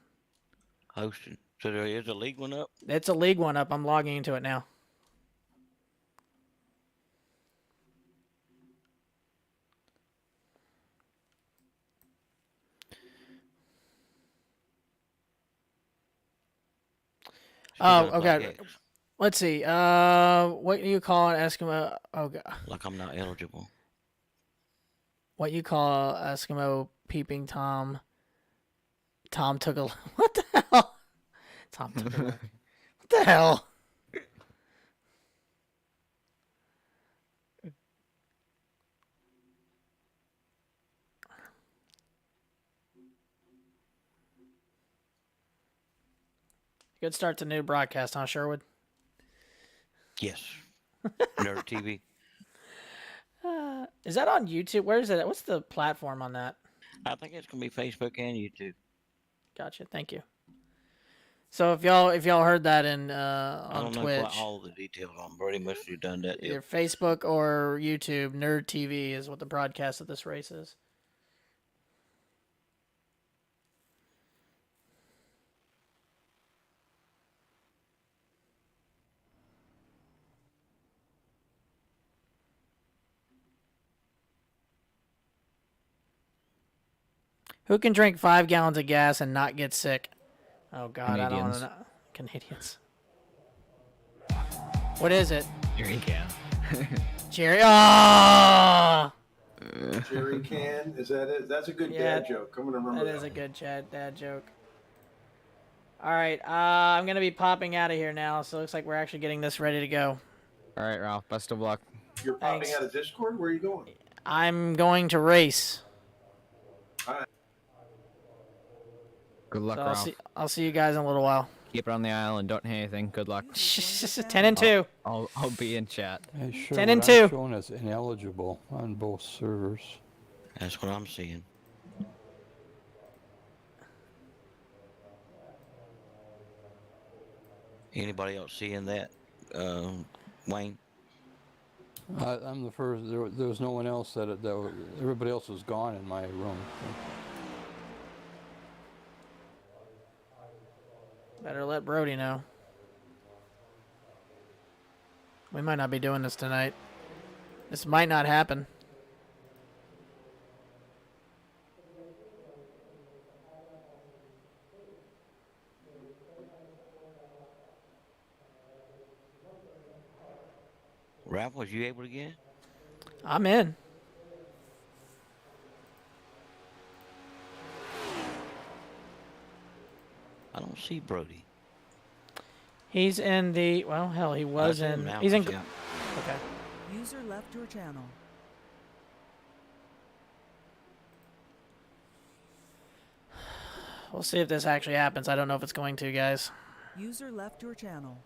Hosted. So there is a league one up? It's a league one up. I'm logging into it now. Oh, okay. Let's see. What do you call an Eskimo? Oh, God. Like I'm not eligible. What you call Eskimo peeping Tom? Tom took a... What the hell? Tom took a... What the hell? Good start to new broadcast, huh, Sherwood? Yes. Nerd TV. Is that on YouTube? Where is it? What's the platform on that? I think it's gonna be Facebook and YouTube. Gotcha. Thank you. So if y'all heard that in I on don't Twitch, know quite all the details on Brody must have done that. either Facebook or YouTube, Nerd TV is what the broadcast of this race is. Who can drink 5 gallons of gas and not get sick? Oh, God, I don't want to know. Canadians. What is it? Jerry can. Jerry. Oh! Jerry can? Is that it? That's a good dad joke. I'm going to remember that. That is a good dad joke. All right, I'm going to be popping out of here now, so it looks like we're actually getting this ready to go. All right, Ralph. Best of luck. You're popping out of Discord? Where are you going? I'm going to race. All right. Good luck, So Ralph. I'll see you guys in a little while. Keep it on the aisle and don't hit anything. Good luck. 10 and 2. I'll be in chat. Hey, sure, 10 and what 2. I'm showing is ineligible on both servers. That's what I'm seeing. Anybody else seeing that, Wayne? I'm the first. There was no one else everybody else was gone in my room. Better let Brody know. We might not be doing this tonight. This might not happen. Ralph, was you able to get in? I'm in. I don't see Brody. He's in the, well, hell, he was I see him in, now. he's in, Yeah. okay. User left your channel. We'll see if this actually happens. I don't know if it's going to, guys. User left your channel.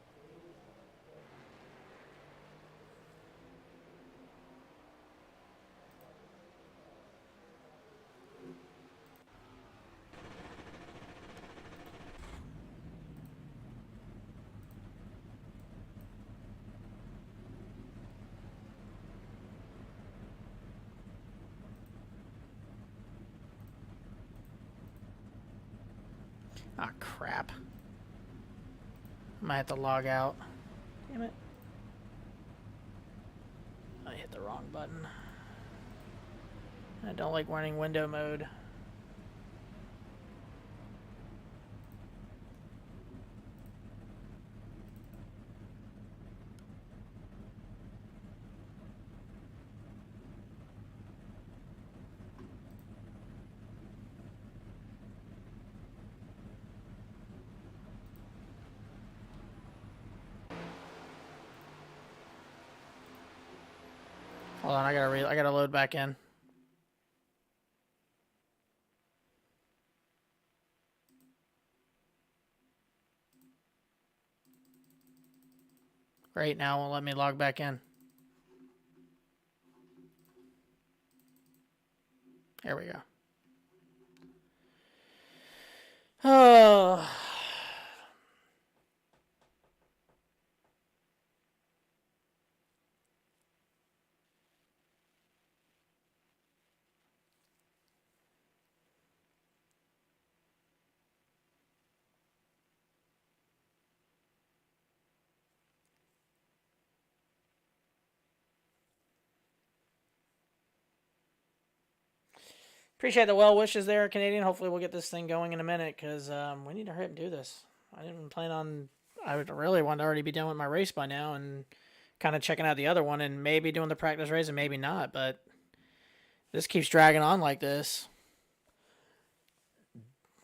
Ah, crap. Might have to log out. Damn it. I hit the wrong button. I don't like running window mode. Hold on, I gotta load back in. Great, now it won't let me log back in. There we go. Oh. Appreciate the well wishes there, Canadian. Hopefully we'll get this thing going in a minute, because we need to hurry up and do this. I didn't plan on... I would really want to already be done with my race by now and kind of checking out the other one and maybe doing the practice race and maybe not, but this keeps dragging on like this.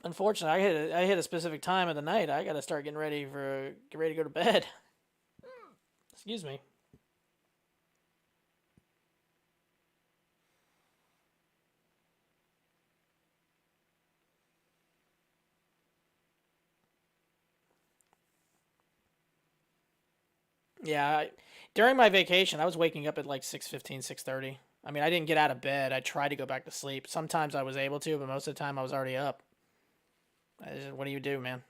Unfortunately, I hit a specific time of the night. I got to start get ready to go to bed. Excuse me. Yeah, during my vacation, I was waking up at like 6:15, 6:30. I mean, I didn't get out of bed. I tried to go back to sleep. Sometimes I was able to, but most of the time I was already up. What do you do, man?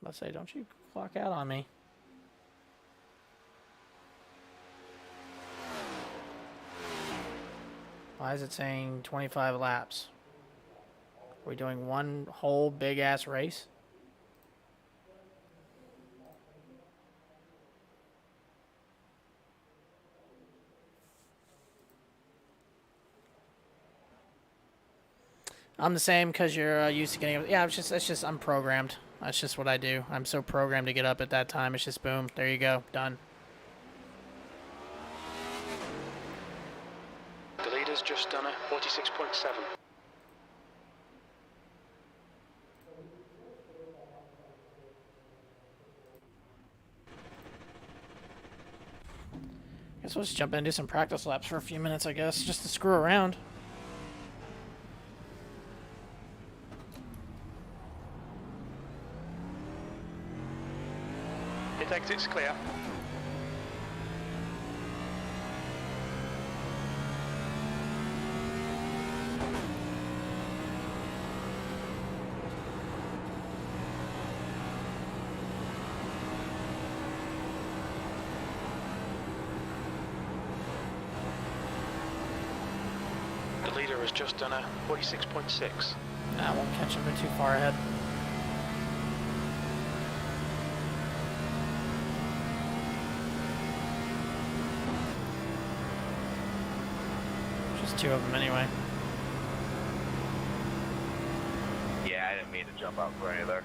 Let's say, don't you clock out on me. Why is it saying 25 laps? Are we doing one whole big ass race? I'm the same because you're used to getting... Yeah, it's just I'm programmed. That's just what I do. I'm so programmed to get up at that time. It's just boom. There you go. Done. leader's just done a 46.7. Guess we'll just jump in and do some practice laps for a few minutes, I guess, just to screw around. Pit exit's clear. The leader has just done a 46.6. Nah, won't catch him, they're too far ahead. Just two of them anyway. Yeah, I didn't mean to jump out for any there.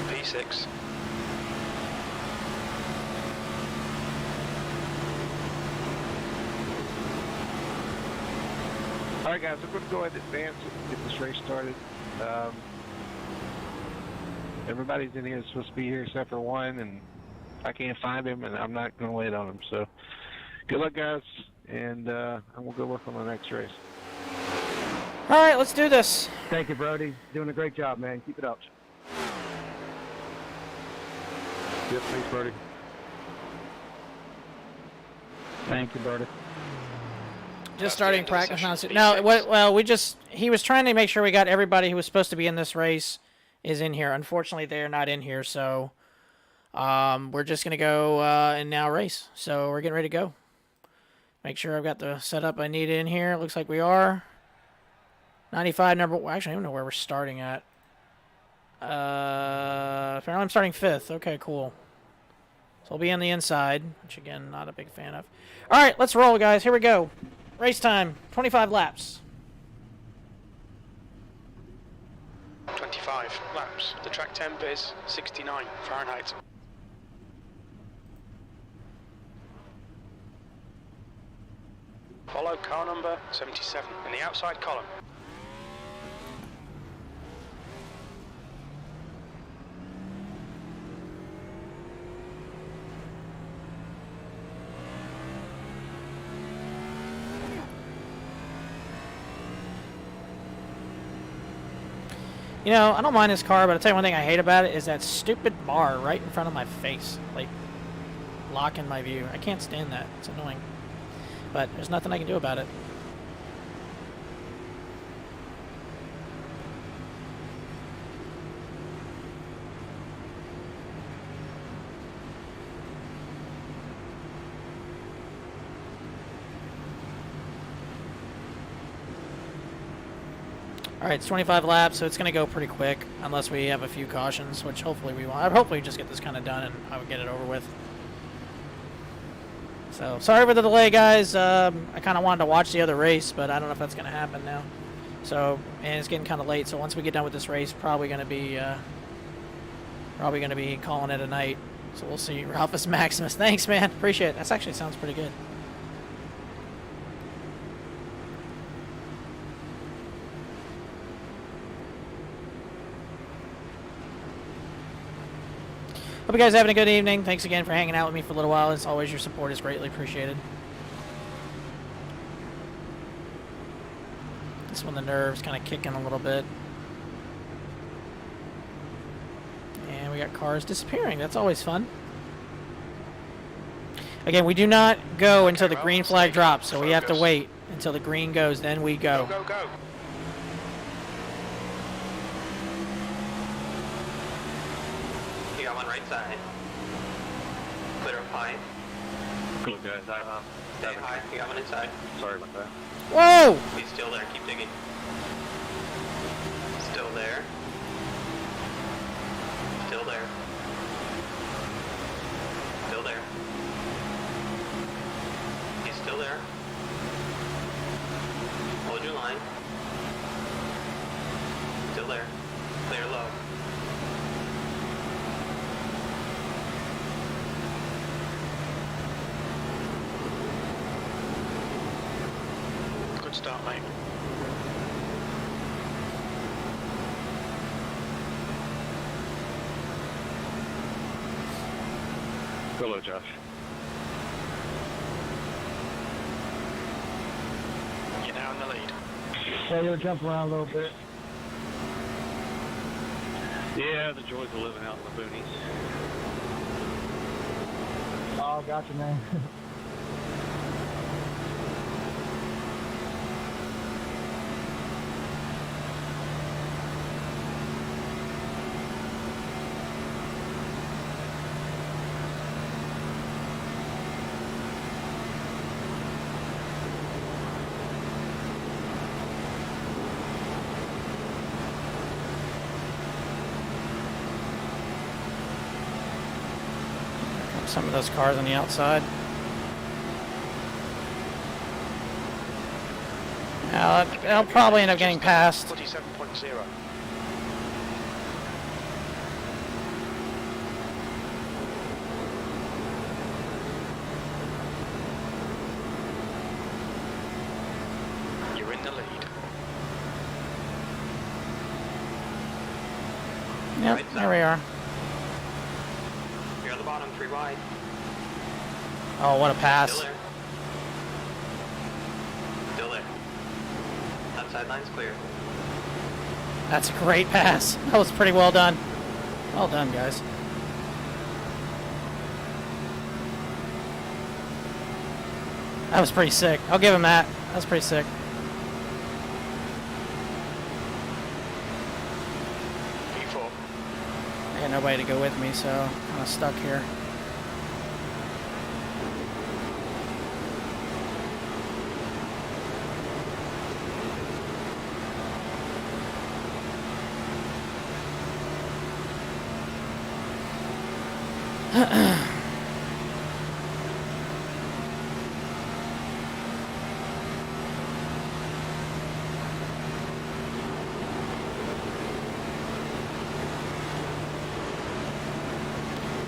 P6. Alright guys, we're going to go ahead and advance and get this race started. Everybody's in here supposed to be here except for one, and I can't find him, and I'm not going to wait on him. So, good luck guys, and we'll go work on the next race. Alright, let's do this. Thank you, Brody. Doing a great job, man. Keep it up. Yep, thanks, Brody. Thank you, Brody. Just starting practice now. No, well, he was trying to make sure we got everybody who was supposed to be in this race is in here. Unfortunately, they're not in here, so we're just going to go and now race. So we're getting ready to go. Make sure I've got the setup I need in here. It looks like we are. 95 number, well, actually, I don't know where we're starting at. Apparently I'm starting 5th. Okay, cool. So we'll be on the inside, which again, not a big fan of. All right, let's roll, guys. Here we go. Race time, 25 laps. 25 laps. The track temp is 69 Fahrenheit. Follow car number 77 in the outside column. You know, I don't mind this car, but I'll tell you one thing I hate about it is that stupid bar right in front of my face. Like, blocking my view. I can't stand that. It's annoying. But there's nothing I can do about it. Alright, it's 25 laps, so it's going to go pretty quick, unless we have a few cautions, which hopefully we won't. I'd hopefully just get this kind of done and I would get it over with. So, sorry for the delay, guys. I kind of wanted to watch the other race, but I don't know if that's going to happen now. So, and it's getting kind of late, so once we get done with this race, probably going to be calling it a night. So we'll see. Ralphus Maximus, thanks, man. Appreciate it. That actually sounds pretty good. Hope you guys are having a good evening. Thanks again for hanging out with me for a little while. As always, your support is greatly appreciated. This one, the nerves kind of kicking a little bit. And we got cars disappearing. That's always fun. Again, we do not go until the green flag drops, so we have to wait until the green goes, then we go. Go, go, go. You got one right side. Clear up high. Cool, guys. Stay high. You got one inside. Sorry about that. Whoa! He's still there. Keep digging. Still there. Still there. Still there. He's still there. Hold your line. Still there. Clear low. Good start, mate. Hello, Josh. You're now in the lead. Yeah, you'll jump around a little bit. Yeah, the joys of living out in the boonies. Oh, gotcha, man. Some of those cars on the outside. I'll probably end up getting past. 47.0. You're in the lead. Yep, there we are. You're on the bottom, 3 wide. Oh, what a pass. Still there. Still there. Outside line's clear. That's a great pass. That was pretty well done. Well done, guys. That was pretty sick. I'll give him that. That was pretty sick. P4. I got nobody to go with me, so I'm kind of stuck here.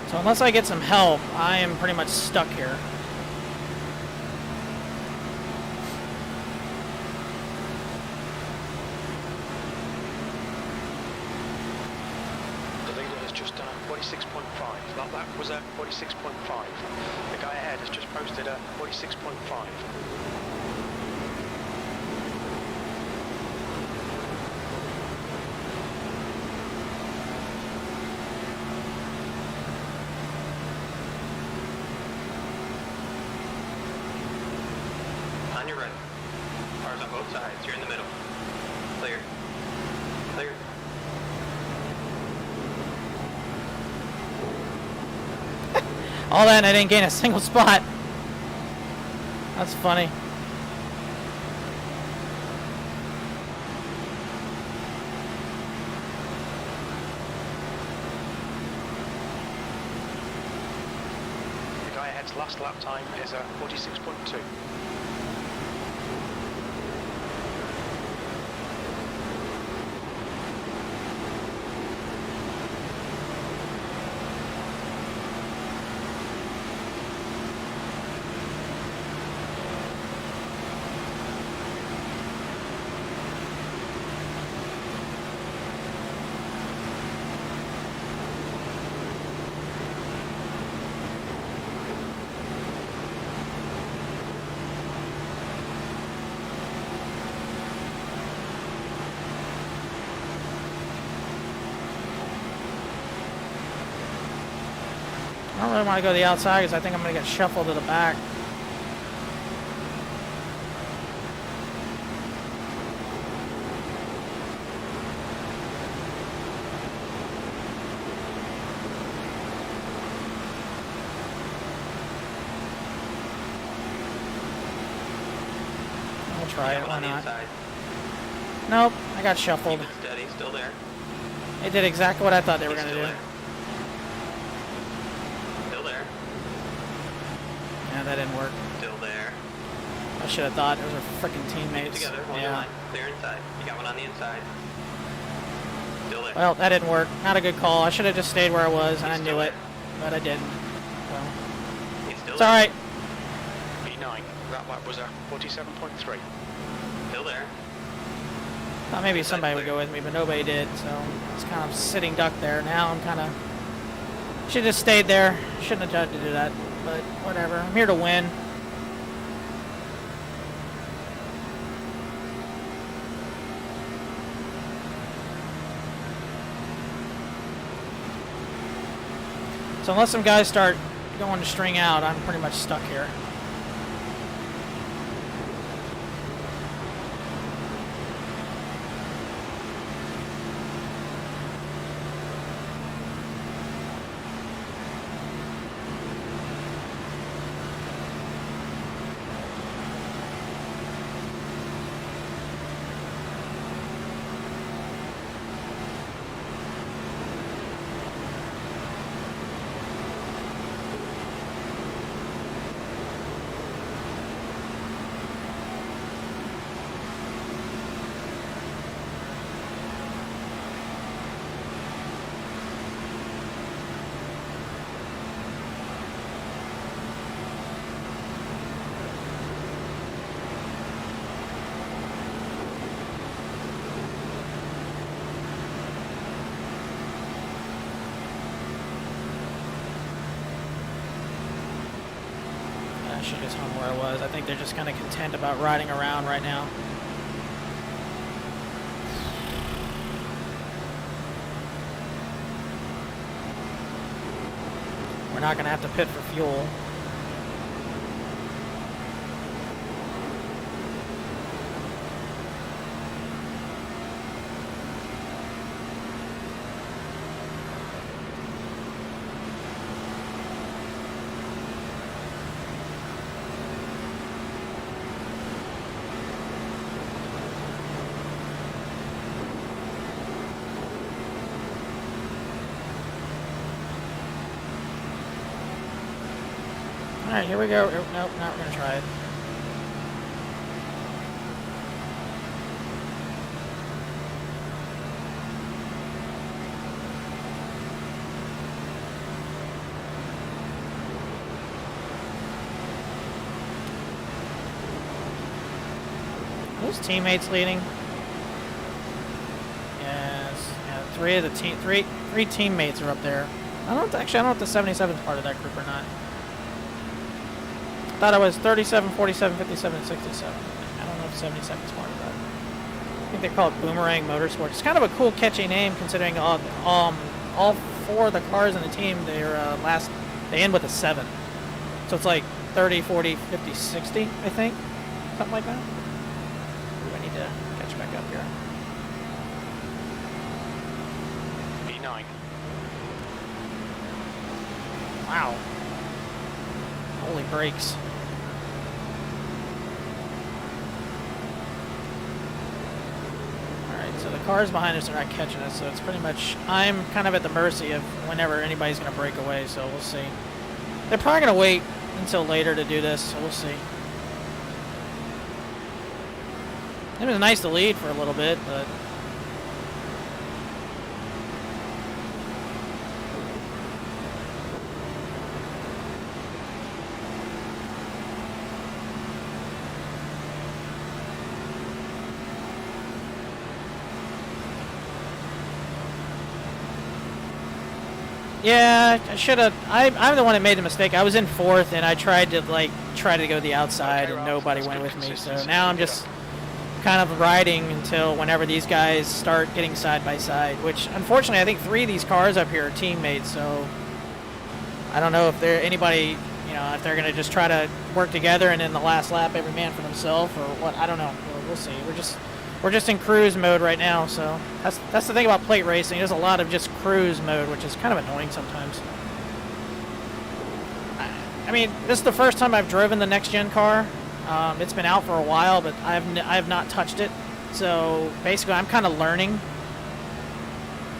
So unless I get some help, I am pretty much stuck here. The leader has just done a 46.5. That was a 46.5. The guy ahead has just posted a 46.5. On your right. Cars on both sides. You're in the middle. Clear. Clear. All that and I didn't gain a single spot. That's funny. The guy ahead's last lap time is a 46.2. I don't really want to go to the outside because I think I'm going to get shuffled to the back. I'll try it, why not? Nope, I got shuffled. Keep it steady, still there. They did exactly what I thought they were going to do. Still there. Yeah, that didn't work. Still there. I should have thought those were freaking teammates. Together, hold your line. Clear inside. You got one on the inside. Still there. Well, that didn't work. Not a good call. I should have just stayed where I was, and I knew it, but I didn't. So. It's all right. P9. That lap was a 47.3. Still there. Thought maybe somebody would go with me, but nobody did, so I was kind of sitting duck there. Now I'm kind of... Should have just stayed there. Shouldn't have tried to do that, but whatever. I'm here to win. So unless some guys start going to string out, I'm pretty much stuck here. I should just hung where I was. I think they're just kind of content about riding around right now. We're not going to have to pit for fuel. Alright, here we go. Nope, not gonna try it. Those teammates leading? Yes. Yeah, three teammates are up there. I don't know if the 77 is part of that group or not. I thought it was 37, 47, 57, and 67. I don't know if 77 is part of that. I think they call it Boomerang Motorsports. It's kind of a cool, catchy name considering all four of the cars in the team, they end with a 7. So it's like 30, 40, 50, 60, I think. Something like that. Ooh, I need to catch back up here. P9. Wow. Holy brakes. Alright, so the cars behind us are not catching us, so it's pretty much, I'm kind of at the mercy of whenever anybody's going to break away, so we'll see. They're probably going to wait until later to do this, so we'll see. It was nice to lead for a little bit, but... Yeah, I should have. I'm the one that made the mistake. I was in 4th, and I tried to go the outside, and nobody went with me. So now I'm just kind of riding until whenever these guys start getting side by side. Which, unfortunately, I think 3 of these cars up here are teammates. So I don't know if anybody, if they're gonna just try to work together and in the last lap every man for themselves or what. I don't know. We'll see. We're just in cruise mode right now, so that's the thing about plate racing. There's a lot of just cruise mode, which is kind of annoying sometimes. I mean, this is the first time I've driven the next gen car. It's been out for a while, but I have not touched it. So basically, I'm kind of learning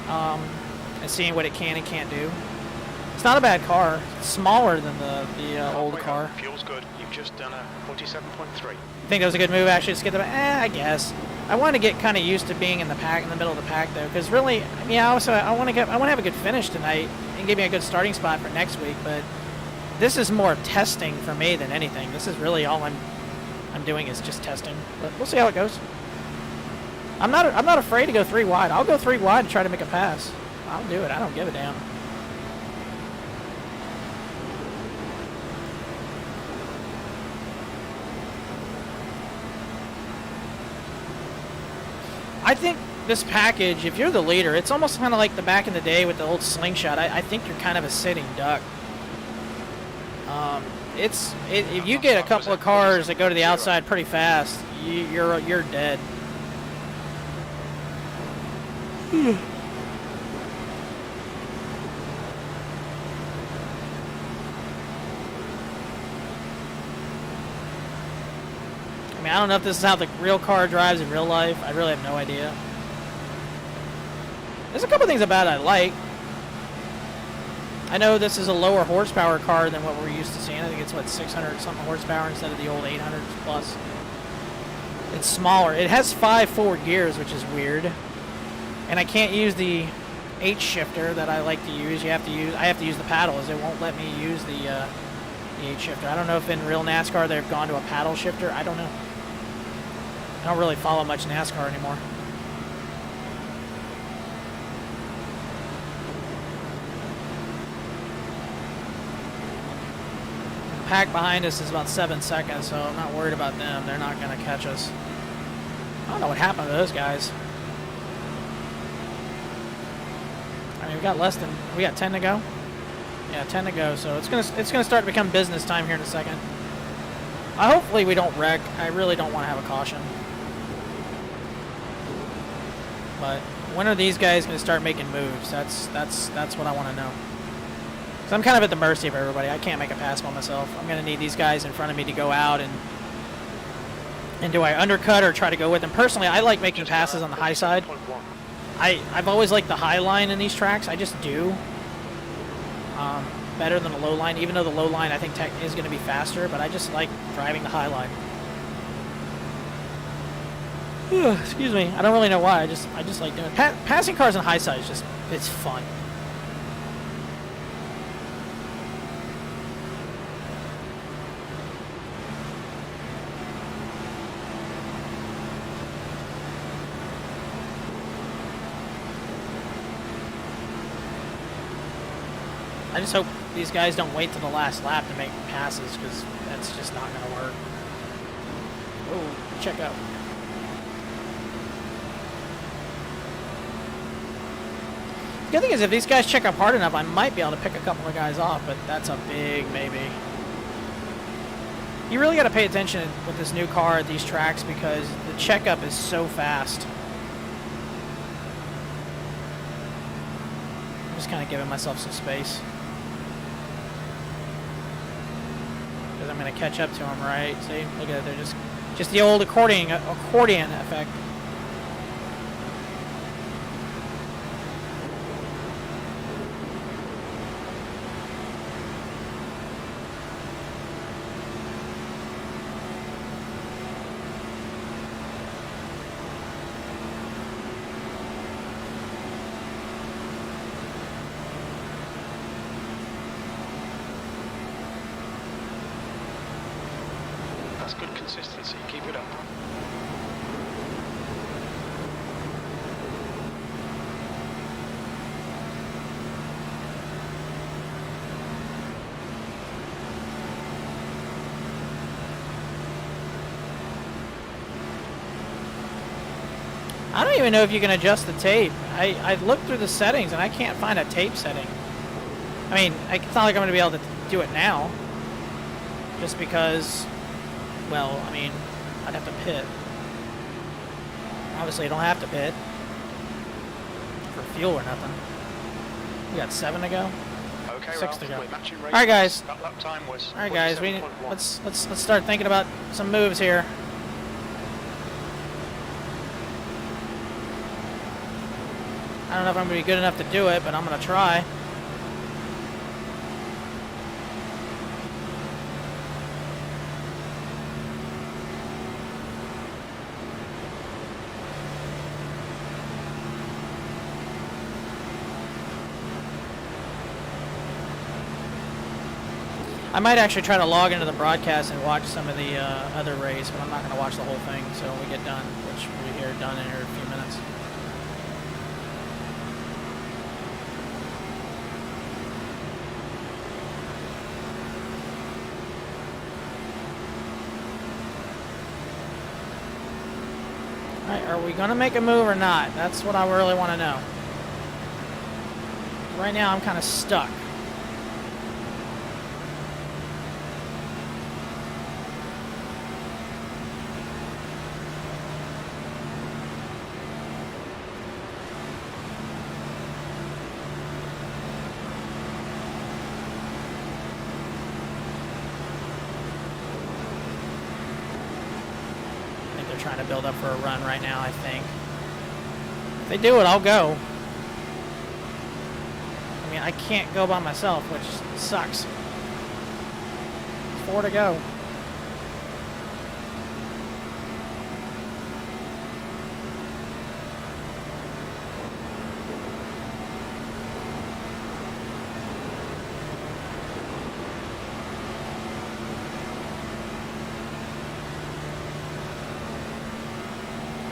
and seeing what it can and can't do. It's not a bad car. It's smaller than the old car. Fuel's good. You've just done a 47.3. Think that was a good move actually to get the I guess. I want to get kind of used to being in the pack, in the middle of the pack though, because really, I want to have a good finish tonight and give me a good starting spot for next week. But this is more testing for me than anything. This is really all I'm doing is just testing. But we'll see how it goes. I'm not afraid to go 3 wide. I'll go 3 wide and try to make a pass. I'll do it. I don't give a damn. I think this package, if you're the leader, it's almost kind of like the back in the day with the old slingshot. I think you're kind of a sitting duck. If you get a couple of cars that go to the outside pretty fast, you're dead. I mean, I don't know if this is how the real car drives in real life. I really have no idea. There's a couple things about it I like. I know this is a lower horsepower car than what we're used to seeing. I think it's, what, 600 something horsepower instead of the old 800s plus. It's smaller. It has 5 forward gears, which is weird. And I can't use the H shifter that I like to use. I have to use the paddles. It won't let me use the H shifter. I don't know if in real NASCAR they've gone to a paddle shifter. I don't know. I don't really follow much NASCAR anymore. The pack behind us is about 7 seconds, so I'm not worried about them. They're not going to catch us. I don't know what happened to those guys. I mean, we got 10 to go. Yeah, 10 to go. So it's gonna start to become business time here in a second. Hopefully we don't wreck. I really don't want to have a caution. But when are these guys gonna start making moves? That's what I want to know. So I'm kind of at the mercy of everybody. I can't make a pass by myself. I'm gonna need these guys in front of me to go out and do I undercut or try to go with them? Personally, I like making passes on the high side. I've always liked the high line in these tracks. I just do. Better than the low line, even though the low line I think is going to be faster, but I just like driving the high line. Excuse me. I don't really know why. I just like doing it. Passing cars on high side is just, it's fun. I just hope these guys don't wait till the last lap to make passes, because that's just not going to work. Oh, check out. The good thing is if these guys check up hard enough, I might be able to pick a couple of guys off, but that's a big maybe. You really got to pay attention with this new car at these tracks because the checkup is so fast. I'm just kind of giving myself some space. Because I'm going to catch up to them, right? See? Look at it. They're just the old accordion effect. That's good consistency. Keep it up. I don't even know if you can adjust the tape. I looked through the settings and I can't find a tape setting. I mean, it's not like I'm going to be able to do it now. Just because, well, I mean, I'd have to pit. Obviously, I don't have to pit. For fuel or nothing. We got 7 to go. Okay, 6 to go. we're matching race. Alright guys. That lap time was Alright guys, we 47.1. let's start thinking about some moves here. I don't know if I'm gonna be good enough to do it, but I'm gonna try. I might actually try to log into the broadcast and watch some of the other race, but I'm not going to watch the whole thing until we get done, which we'll be here done in a few minutes. Alright, are we going to make a move or not? That's what I really want to know. Right now I'm kind of stuck. Trying to build up for a run right now, I think. If they do it, I'll go. I mean, I can't go by myself, which sucks. 4 to go.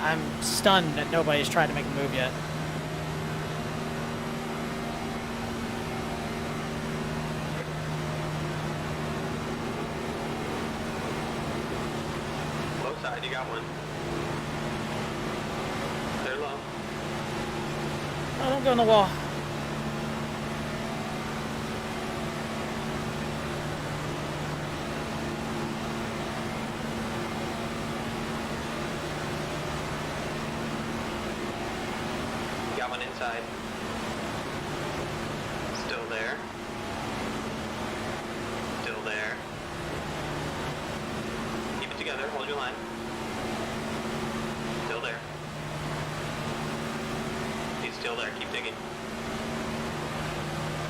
I'm stunned that nobody's tried to make a move yet. Low side, you got one. They're low. Oh, don't go in the wall. Inside. Still there. Still there. Keep it together, hold your line. Still there. He's still there, keep digging.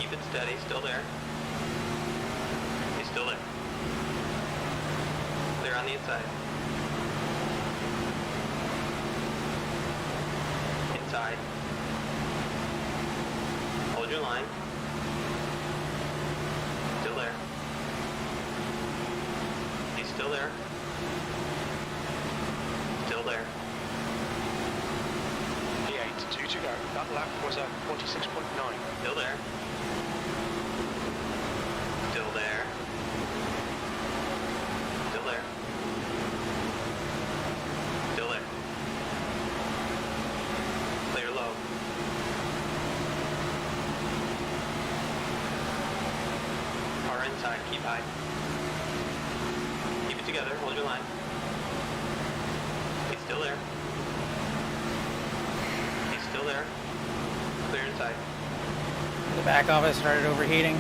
Keep it steady, still there. He's still there. Clear on the inside. Inside. Hold your line. Still there. He's still there. Still there. P8, 2 to go. That lap was a 46.9. Still there. Still there. Still there. Still there. Clear low. Car inside, keep high. Keep it together, hold your line. He's still there. He's still there. Clear inside. The back office started overheating.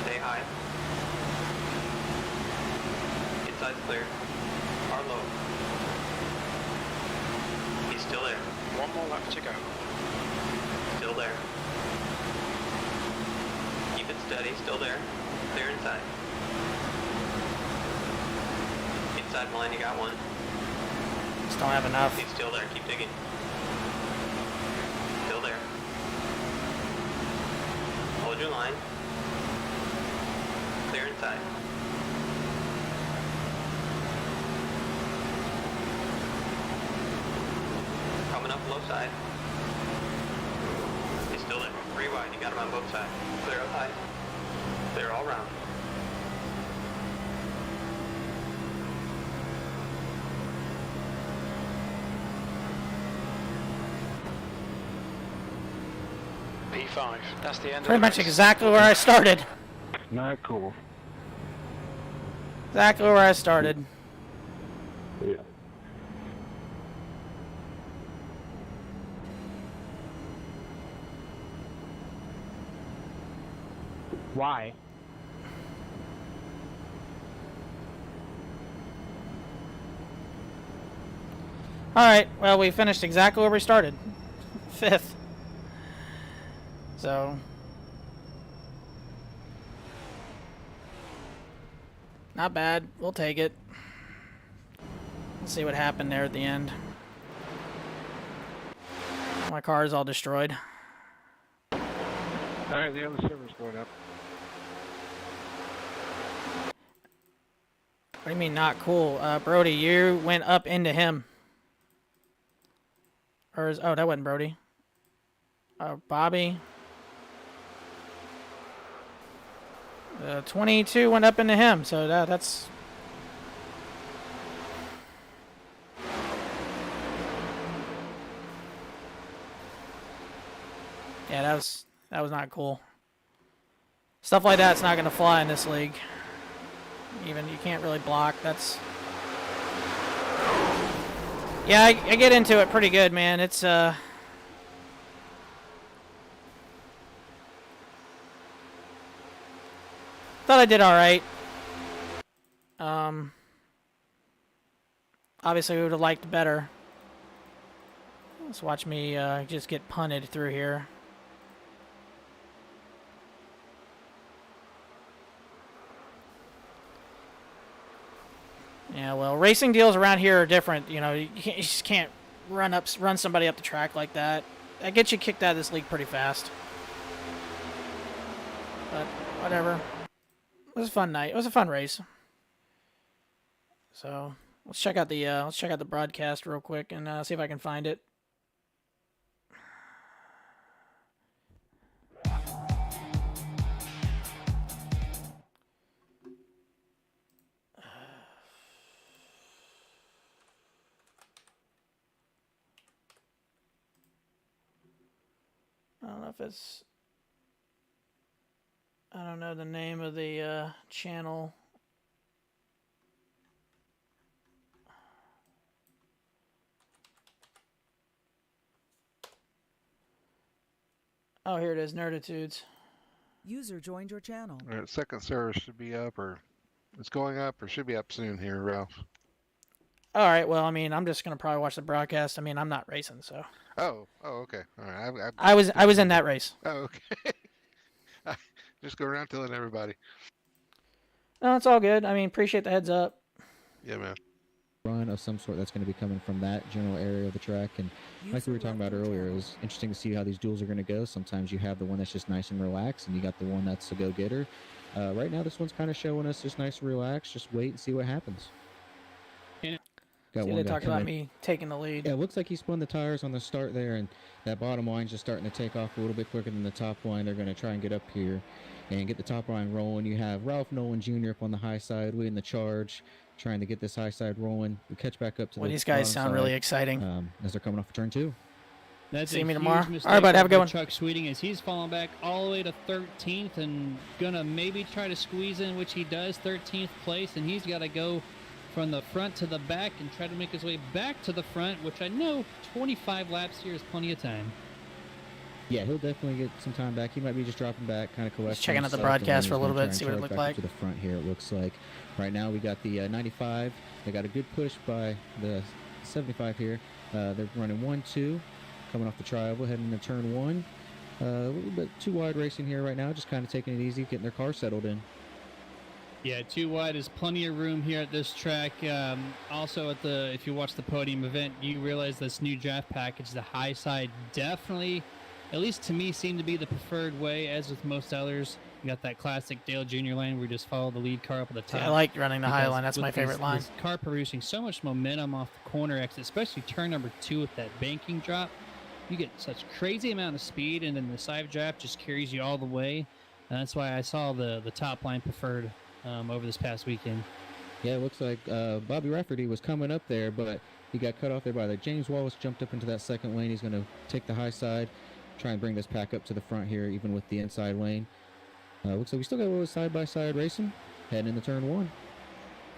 Stay high. Inside's clear. Car low. He's still there. One more lap to go. Still there. Keep it steady, still there. Clear inside. Inside line, you got one. Just don't have enough. He's still there, keep digging. Still there. Hold your line. Clear inside. Coming up low side. He's still there. 3 wide, you got him on both sides. Clear up high. Clear all round. P5. That's the end Pretty of the much race. exactly where I started. Not cool. Exactly where I started. Yeah. Why? Alright, well, we finished exactly where we started. 5th. So... not bad. We'll take it. Let's see what happened there at the end. My car is all destroyed. Alright, the other server's going up. What do you mean not cool? Brody, you went up into him. Or is... oh, that wasn't Brody. Oh, Bobby. 22 went up into him, so that's... yeah, that was not cool. Stuff like that's not gonna fly in this league. Even you can't really block. That's... yeah, I get into it pretty good, man. It's thought I did all right. Obviously we would have liked better. Let's watch me just get punted through here. Yeah, well, racing deals around here are different. You know, you just can't run somebody up the track like that. That gets you kicked out of this league pretty fast. But whatever. It was a fun night. It was a fun race. So let's check out the broadcast real quick and see if I can find it. I don't know if it's... I don't know the name of the channel. Oh, here it is, Nerditudes. User joined your channel. All right, second server should be up, or it's going up, or should be up soon here, Ralph. All right, well, I mean, I'm just gonna probably watch the broadcast. I mean, I'm not racing, so. Oh, okay. All right. I was in that race. Oh, okay. Just go around telling everybody. No, it's all good. I mean, appreciate the heads up. Yeah, man. Run of some sort that's going to be coming from that general area of the track, and like we were talking about earlier, it was interesting to see how these duels are going to go. Sometimes you have the one that's just nice and relaxed, and you got the one that's a go-getter. Right now, this one's kind of showing us just nice and relaxed. Just wait and see what happens. Got See, one they guy talked about coming. me taking the lead. Yeah, it looks like he spun the tires on the start there, and that bottom line's just starting to take off a little bit quicker than the top line. They're going to try and get up here and get the top line rolling. You have Ralph Nolan Jr. up on the high side, leading the charge, trying to get this high side rolling. We catch back up to Well, the these guys bottom sound side, really exciting. as they're coming off of turn 2. That's See a me huge tomorrow. mistake All right, bud, have a by good one. Chuck Sweeting as he's falling back all the way to 13th and gonna maybe try to squeeze in, which he does, 13th place, and he's got to go from the front to the back and try to make his way back to the front, which I know 25 laps here is plenty of time. Yeah, he'll definitely get some time back. He might be just dropping back, kind of collecting. Just checking out the himself, and broadcast then for a he's little gonna bit, try see and what it charge looked back like. up to the front here, it looks like. Right now we got the 95. They got a good push by the 75 here. They're running 1-2, coming off the tri-oval, heading into turn 1. A little bit too wide racing here right now, just kind of taking it easy, getting their car settled in. Yeah, too wide is plenty of room here at this track. Also, if you watch the podium event, you realize this new draft package, the high side, definitely, at least to me, seemed to be the preferred way, as with most others. You got that classic Dale Jr. lane where you just follow the lead car up at the top. I like running the high Because line. That's with my favorite line. This car producing so much momentum off the corner exit, especially turn number 2 with that banking drop. You get such crazy amount of speed, and then the side draft just carries you all the way. And that's why I saw the top line preferred over this past weekend. Yeah, it looks like Bobby Rafferty was coming up there, but he got cut off there by the James Wallace. Jumped up into that second lane. He's going to take the high side. try and bring this pack up to the front here, even with the inside lane. Looks like we still got a little side-by-side racing heading into turn 1.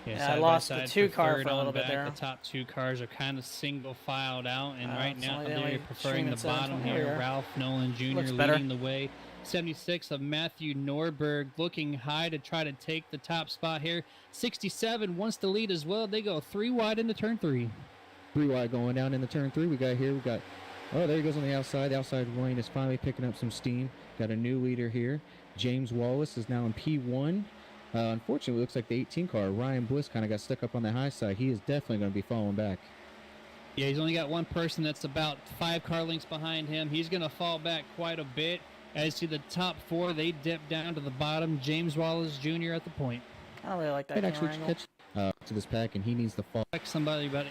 Yeah, I lost the 2 car for a little bit there. The top 2 cars are kind of single filed out, and right it's now only they're preferring the bottom 720 here. Ralph Nolan Jr. Looks leading better. the way. 76 of Matthew Norberg looking high to try to take the top spot here. 67 wants to lead as well. They go 3 wide into turn 3. 3 wide going down into turn 3. We got, oh, there he goes on the outside. The outside lane is finally picking up some steam. Got a new leader here. James Wallace is now in P1. Unfortunately, it looks like the 18 car, Ryan Bliss, kind of got stuck up on the high side. He is definitely going to be falling back. Yeah, he's only got one person that's about 5 car lengths behind him. He's going to fall back quite a bit. As to the top 4, they dip down to the bottom. James Wallace Jr. at the point. I don't really like that Might actually angle. catch to this pack, and he needs to fall. Somebody about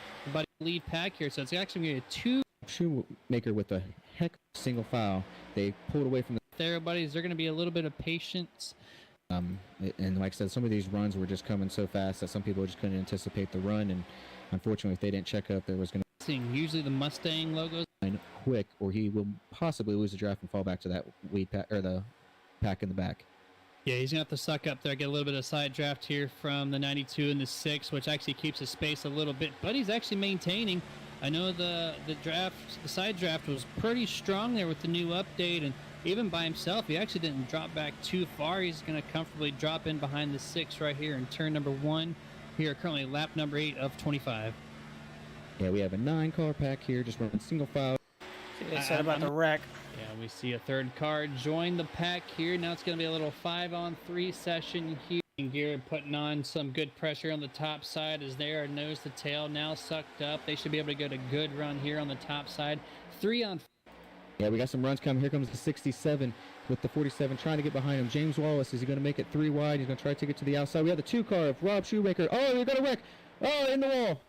lead pack here, so it's actually going to be a 2 shoemaker with a heck of a single file. They pulled away from the there, buddies. They're going to be a little bit of patience. and like I said, some of these runs were just coming so fast that some people just couldn't anticipate the run, and unfortunately, if they didn't check up, there was going to usually the Mustang logos quick, or he will possibly lose the draft and fall back to that lead pack or the pack in the back. Yeah, he's going to have to suck up there, get a little bit of side draft here from the 92 and the 6, which actually keeps his space a little bit, but he's actually maintaining. I know the side draft was pretty strong there with the new update, and even by himself, he actually didn't drop back too far. He's going to comfortably drop in behind the 6 right here in turn number 1. Here currently lap number 8 of 25. Yeah, we have a 9 car pack here, just running single file. See what they said about the wreck. Yeah, we see a 3rd car join the pack here. Now it's going to be a little 5-on-3 session here. Gear putting on some good pressure on the top side as they are nose to tail now sucked up. They should be able to get a good run here on the top side. 3-on-4. Yeah, we got some runs coming. Here comes the 67 with the 47 trying to get behind him. James Wallace, is he going to make it 3 wide? He's going to try to take it to the outside. We have the 2 car of Rob Shoemaker. Oh, you're going to wreck. Oh, in the wall.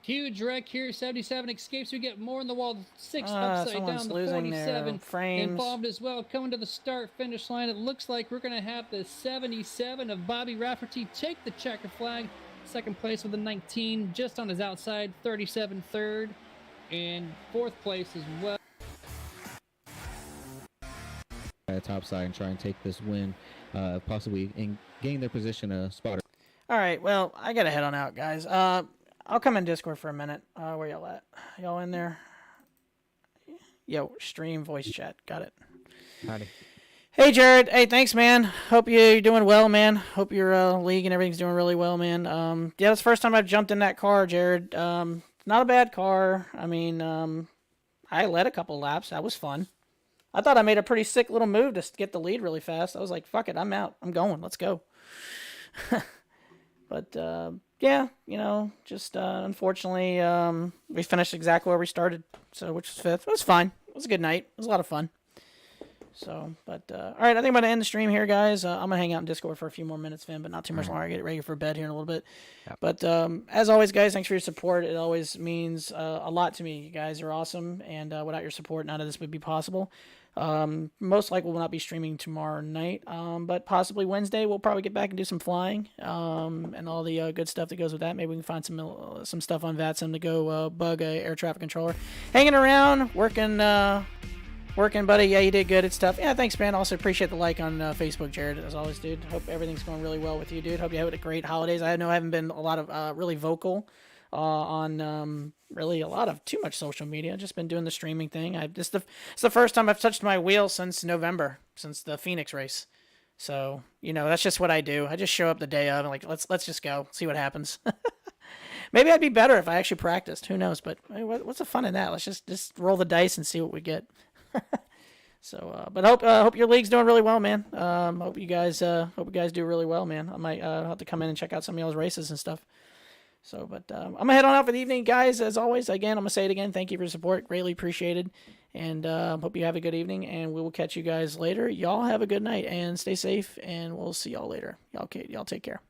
Huge wreck here. 77 escapes. We get more in the wall. 6 someone's upside down. The losing their 47 frames. involved as well. Coming to the start-finish line. It looks like we're going to have the 77 of Bobby Rafferty take the checker flag. 2nd place with the 19 just on his outside. 37 3rd. And 4th place as well. Top side and try and take this win, possibly and gain their position a spotter. All right, well, I gotta head on out, guys. I'll come in Discord for a minute. Where y'all at? Y'all in there? Yo, stream voice chat. Got it. Howdy. Hey, Jared. Hey, thanks, man. Hope you're doing well, man. Hope your league and everything's doing really well, man. Yeah, that's the first time I've jumped in that car, Jared. Not a bad car. I mean, I led a couple laps. That was fun. I thought I made a pretty sick little move to get the lead really fast. I was like, fuck it, I'm out. I'm going. Let's go. But, yeah, you know, just unfortunately, we finished exactly where we started, so which was 5th. It was fine. It was a good night. It was a lot of fun. So, but, all right, I think I'm going to end the stream here, guys. I'm going to hang out in Discord for a few more minutes, Finn, but not too much longer. I get ready for bed here in a little bit. Yep. But as always, guys, thanks for your support. It always means a lot to me. You guys are awesome, and without your support, none of this would be possible. Most likely we'll not be streaming tomorrow night, but possibly Wednesday we'll probably get back and do some flying, and all the good stuff that goes with that. Maybe we can find some stuff on VATSIM to go bug a air traffic controller. Hanging around, working, buddy. Yeah, you did good. It's tough. Yeah, thanks, man. Also appreciate the like on Facebook, Jared, as always, dude. Hope everything's going really well with you, dude. Hope you have a great holidays. I know I haven't been a lot of really vocal on really a lot of too much social media. Just been doing the streaming thing. It's the first time I've touched my wheel since November, since the Phoenix race. So, you know, that's just what I do. I just show up the day of and like, let's just go see what happens. Maybe I'd be better if I actually practiced. Who knows? But what's the fun in that? Let's just roll the dice and see what we get. So, but hope your league's doing really well, man. Hope you guys do really well, man. I might have to come in and check out some of y'all's races and stuff. So, but I'm gonna head on out for the evening, guys. As always, again, I'm gonna say it again. Thank you for your support, greatly appreciated, and hope you have a good evening. And we will catch you guys later. Y'all have a good night and stay safe, and we'll see y'all later. Y'all take care.